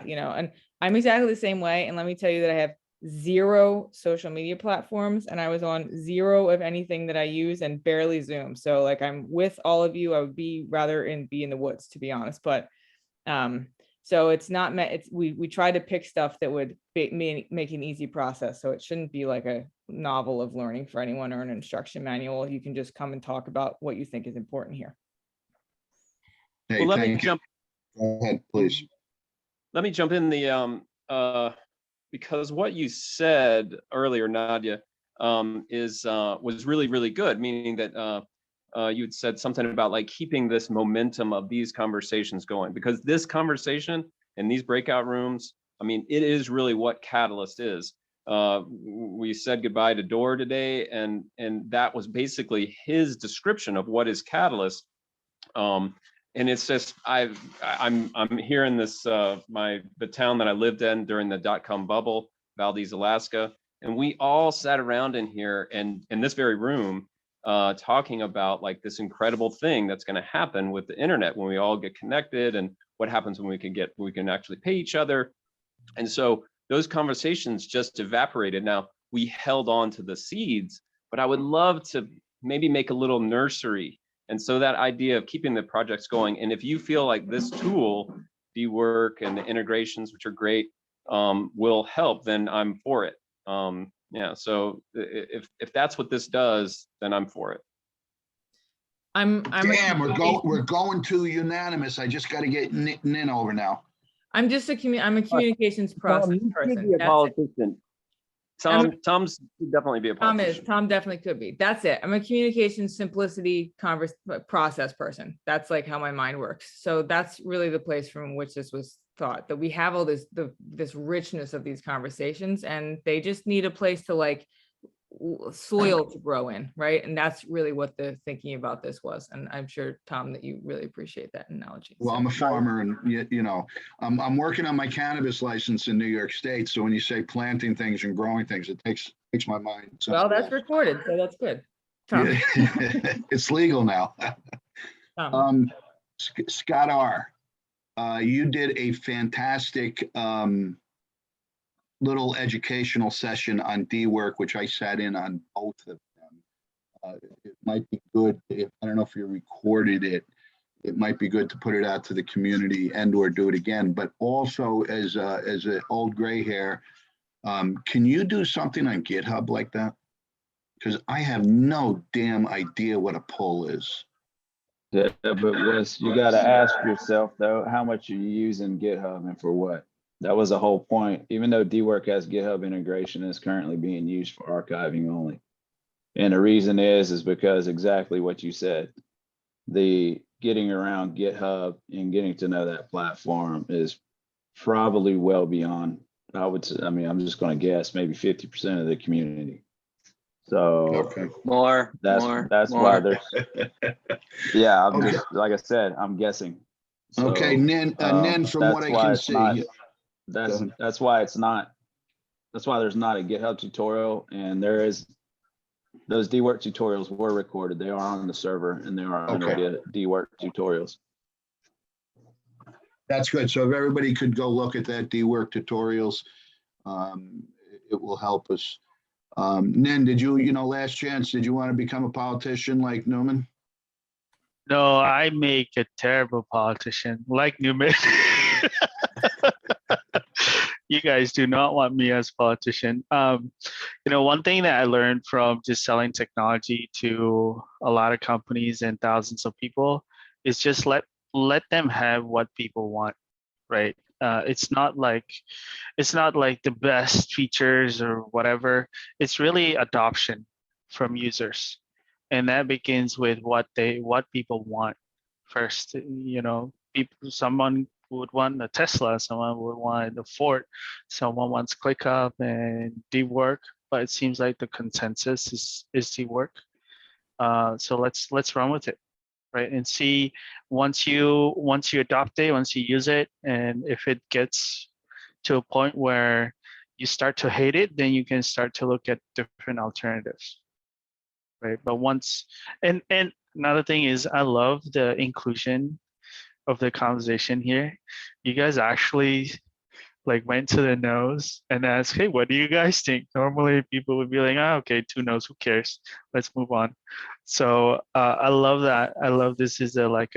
you know, and I'm exactly the same way. And let me tell you that I have 0 social media platforms, and I was on 0 of anything that I use, and barely Zoom. So like, I'm with all of you. I would be rather be in the woods, to be honest. But so it's not meant, we try to pick stuff that would make an easy process. So it shouldn't be like a novel of learning for anyone or an instruction manual. You can just come and talk about what you think is important here. Hey, Well, let me thank you. jump. Go ahead, please. Let me jump in because what you said earlier, Nadia, was really, really good, meaning that you'd said something about like keeping this momentum of these conversations going, because this conversation and these breakout rooms, I mean, it is really what Catalyst is. We said goodbye to Dor today, and that was basically his description of what is Catalyst. And it's just, I'm here in this the town that I lived in during the .com bubble, Valdez, Alaska, and we all sat around in here and in this very room talking about like this incredible thing that's going to happen with the internet when we all get connected, and what happens when we can actually pay each other. And so those conversations just evaporated. Now we held on to the seeds, but I would love to maybe make a little nursery. And so that idea of keeping the projects going, and if you feel like this tool, D-Work and the integrations, which are great, will help, then I'm for it. Yeah, so if that's what this does, then I'm for it. Damn, we're going to unanimous. I just got to get Nin over now. I'm a communications process person. Be a politician. Tom's definitely be a politician. Tom definitely could be. That's it. I'm a communication simplicity process person. That's like how my mind works. So that's really the place from which this was thought, that we have all this richness of these conversations, and they just need a place to like soil to grow in, right? And that's really what the thinking about this was. And I'm sure, Tom, that you really appreciate that analogy. Well, I'm a farmer, and I'm working on my cannabis license in New York State. So when you say planting things and growing things, it takes my mind. Well, that's recorded, so that's good. Tom. Yeah. It's legal now. Scott R., you did a fantastic little educational session on D-Work, which I sat in on both of them. It might be good, I don't know if you recorded it, it might be good to put it out to the community and or do it again. But also as an old gray hair, can you do something on GitHub like that? Because I have no damn idea what a pull is. Yeah, but Wes, you got to ask yourself though, how much are you using GitHub and for what? That was the whole point. Even though D-Work has GitHub integration, it's currently being used for archiving only. And the reason is because exactly what you said. The getting around GitHub and getting to know that platform is probably well beyond, I'm just going to guess maybe 50% of the community. So that's why there's, yeah, I'm just, like I said, I'm guessing. So, okay, Nen, from what I can see, that's why there's not a GitHub tutorial, and those D-Work tutorials were recorded. They are on the server, and they are under D-Work tutorials. That's good. So if everybody could go look at that D-Work tutorials, it will help us. Nen, did you, last chance, did you want to become a politician like Newman? No, I make a terrible politician like Newman. You guys do not want me as a politician. One thing that I learned from just selling technology to a lot of companies and thousands of people is just let them have what people want, right? It's not like the best features or whatever. It's really adoption from users, and that begins with what people want first. Someone would want a Tesla, someone would want a Ford, someone wants ClickUp and D-Work, but it seems like the consensus is D-Work. So let's run with it, right? And see, once you adopt it, once you use it, and if it gets to a point where you start to hate it, then you can start to look at different alternatives, right? But and another thing is, I love the inclusion of the conversation here. You guys actually went to the nose and asked, hey, what do you guys think? Normally people would be like, oh, okay, 2 no's, who cares? Let's move on. So I love that. I love this is a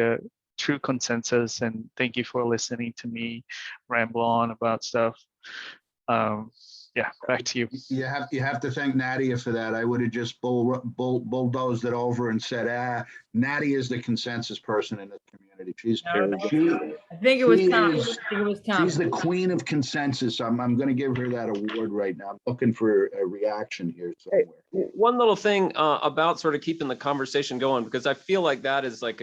true consensus, and thank you for listening to me ramble on about stuff. Yeah, back to you. You have to thank Nadia for that. I would have just bulldozed it over and said, Nadia is the consensus person in the community. I think it was Tom. She's the queen of consensus. I'm going to give her that award right now. I'm looking for a reaction here somewhere. One little thing about sort of keeping the conversation going, because I feel like that is like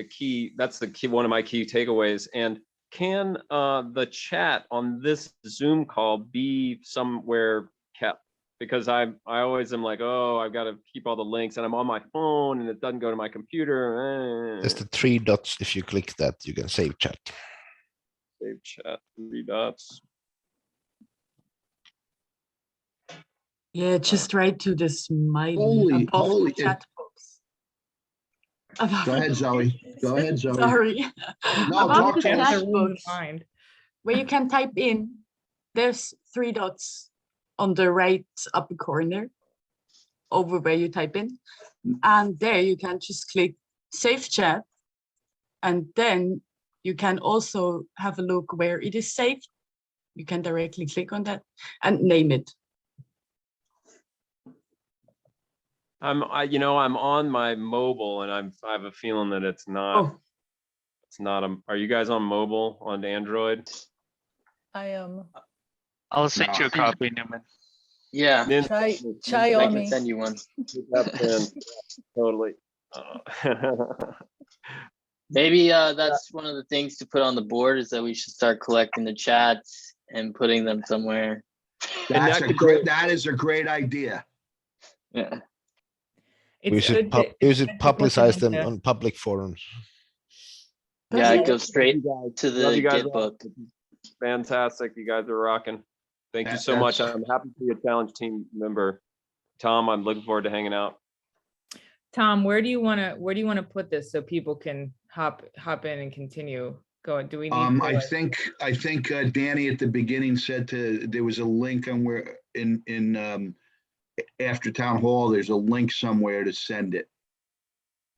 one of my key takeaways. And can the chat on this Zoom call be somewhere kept? Because I always am like, oh, I've got to keep all the links, and I'm on my phone and it doesn't go to my computer. There's the 3 dots. If you click that, you can save chat. Save chat, 3 dots. Yeah, just write to the smiley Holy chat box. Go ahead, Zoe. Sorry. No, about the talk to us. chat box, where you can type in, there's 3 dots on the right upper corner over where you type in. And there you can just click save chat. And then you can also have a look where it is saved. You can directly click on that and name it. I'm on my mobile, and I have a feeling that it's not. Oh. It's not. Are you guys on mobile on Android? I am. I'll send you a copy, Newman. Yeah, Nin- try I on can me. send you one. Totally. Maybe that's one of the things to put on the board is that we should start collecting the chats and putting them somewhere. That is a great idea. Yeah. We should publicize them on public forums. Yeah, it goes straight to Love the you guys. Git book. Fantastic. You guys are rocking. Thank you so much. I'm happy to be a challenge team member. Tom, I'm looking forward to hanging out. Tom, where do you want to put this so people can hop in and continue going? Do we need to, I think Danny at the beginning said there was a link on where in after town hall, there's a link somewhere to send it.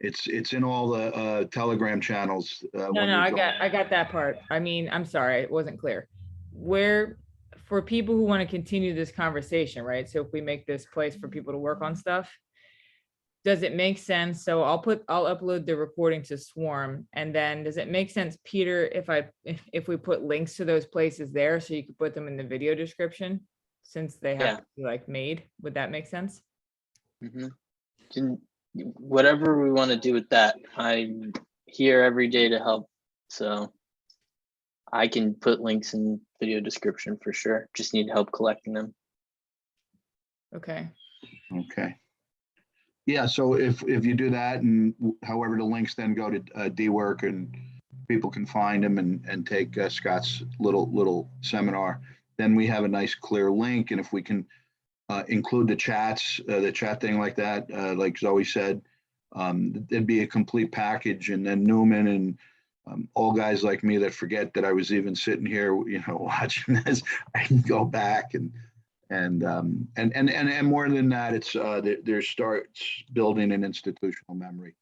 It's in all the Telegram channels. No, I got that part. I mean, I'm sorry, it wasn't clear. Where for people who want to continue this conversation, right? So if we make this place for people to work on stuff, does it make sense? So I'll upload the recording to Swarm, and then does it make sense, Peter, if we put links to those places there so you could put them in the video description since they have to be like made? Would that make sense? Whatever we want to do with that, I'm here every day to help. So I can put links in video description for sure. Just need help collecting them. Okay. Yeah, so if you do that, and however the links then go to DWork and people can find them and take Scott's little seminar, then we have a nice clear link. And if we can include the chats, the chat thing like that, like Zoe said, it'd be a complete package. And then Newman and all guys like me that forget that I was even sitting here, watching this, I can go back and more than that, it's there starts building an institutional memory.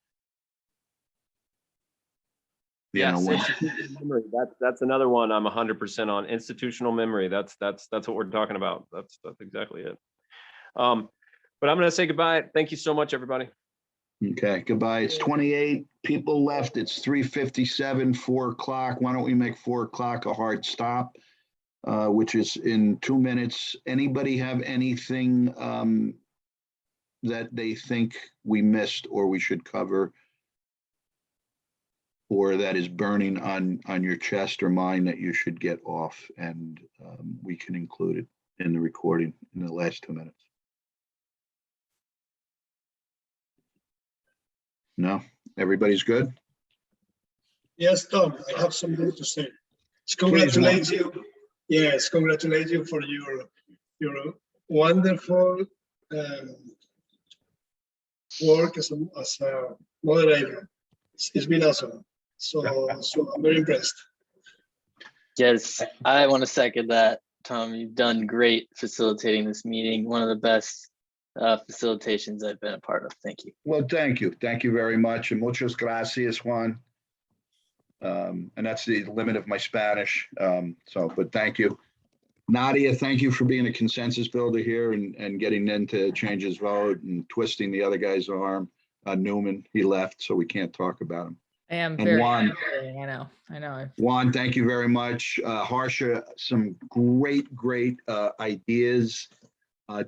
Institutional memory. That's another one. I'm 100% on institutional memory. That's what we're talking about. That's exactly it. But I'm going to say goodbye. Thank you so much, everybody. Okay, goodbye. It's 28 people left. It's 3:57, 4 o'clock. Why don't we make 4 o'clock a hard stop? Which is in 2 minutes. Anybody have anything that they think we missed or we should cover, or that is burning on your chest or mind that you should get off, and we can include it in the recording in the last 2 minutes? No? Everybody's good? Yes, Tom, I have something to say. It's congratulate you. Yes, congratulate you for your wonderful work as a moderator. It's been awesome. So I'm very impressed. Yes, I want to second that, Tom. You've done great facilitating this meeting. One of the best facilitations I've been a part of. Thank you. Well, thank you. Thank you very much. And muchas gracias, Juan. And that's the limit of my Spanish. But thank you. Nadia, thank you for being a consensus builder here and getting Nin to change his vote and twisting the other guy's arm. Newman, he left, so we can't talk about him. I am And very Juan, I know. Juan, thank you very much. Harsha, some great ideas.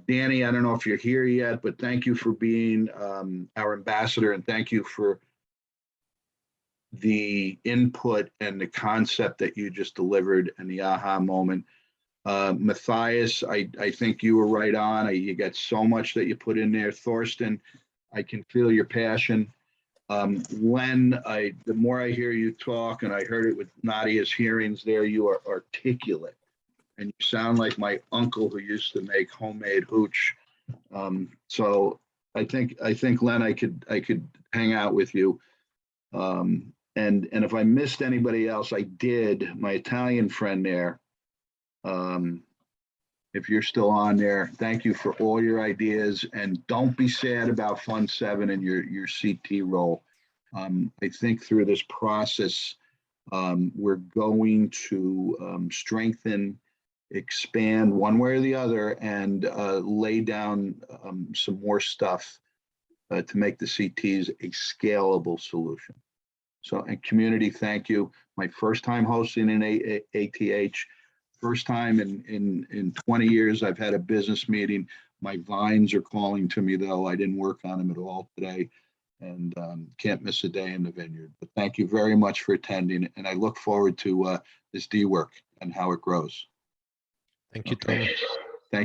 Danny, I don't know if you're here yet, but thank you for being our ambassador, and thank you for the input and the concept that you just delivered and the aha moment. Matthias, I think you were right on. You got so much that you put in there. Thorsten, I can feel your passion. Len, the more I hear you talk, and I heard it with Nadia's hearings there, you are articulate. And you sound like my uncle who used to make homemade hooch. So I think Len, I could hang out with you. And if I missed anybody else, I did. My Italian friend there. If you're still on there, thank you for all your ideas, and don't be sad about Fund 7 and your CT role. I think through this process, we're going to strengthen, expand one way or the other, and lay down some more stuff to make the CTs a scalable solution. So, and community, thank you. My first time hosting an ATH. First time in 20 years I've had a business meeting. My vines are calling to me, though. I didn't work on them at all today, and can't miss a day in the vineyard. But thank you very much for attending, and I look forward to this D work and how it grows. Thank you, Tom.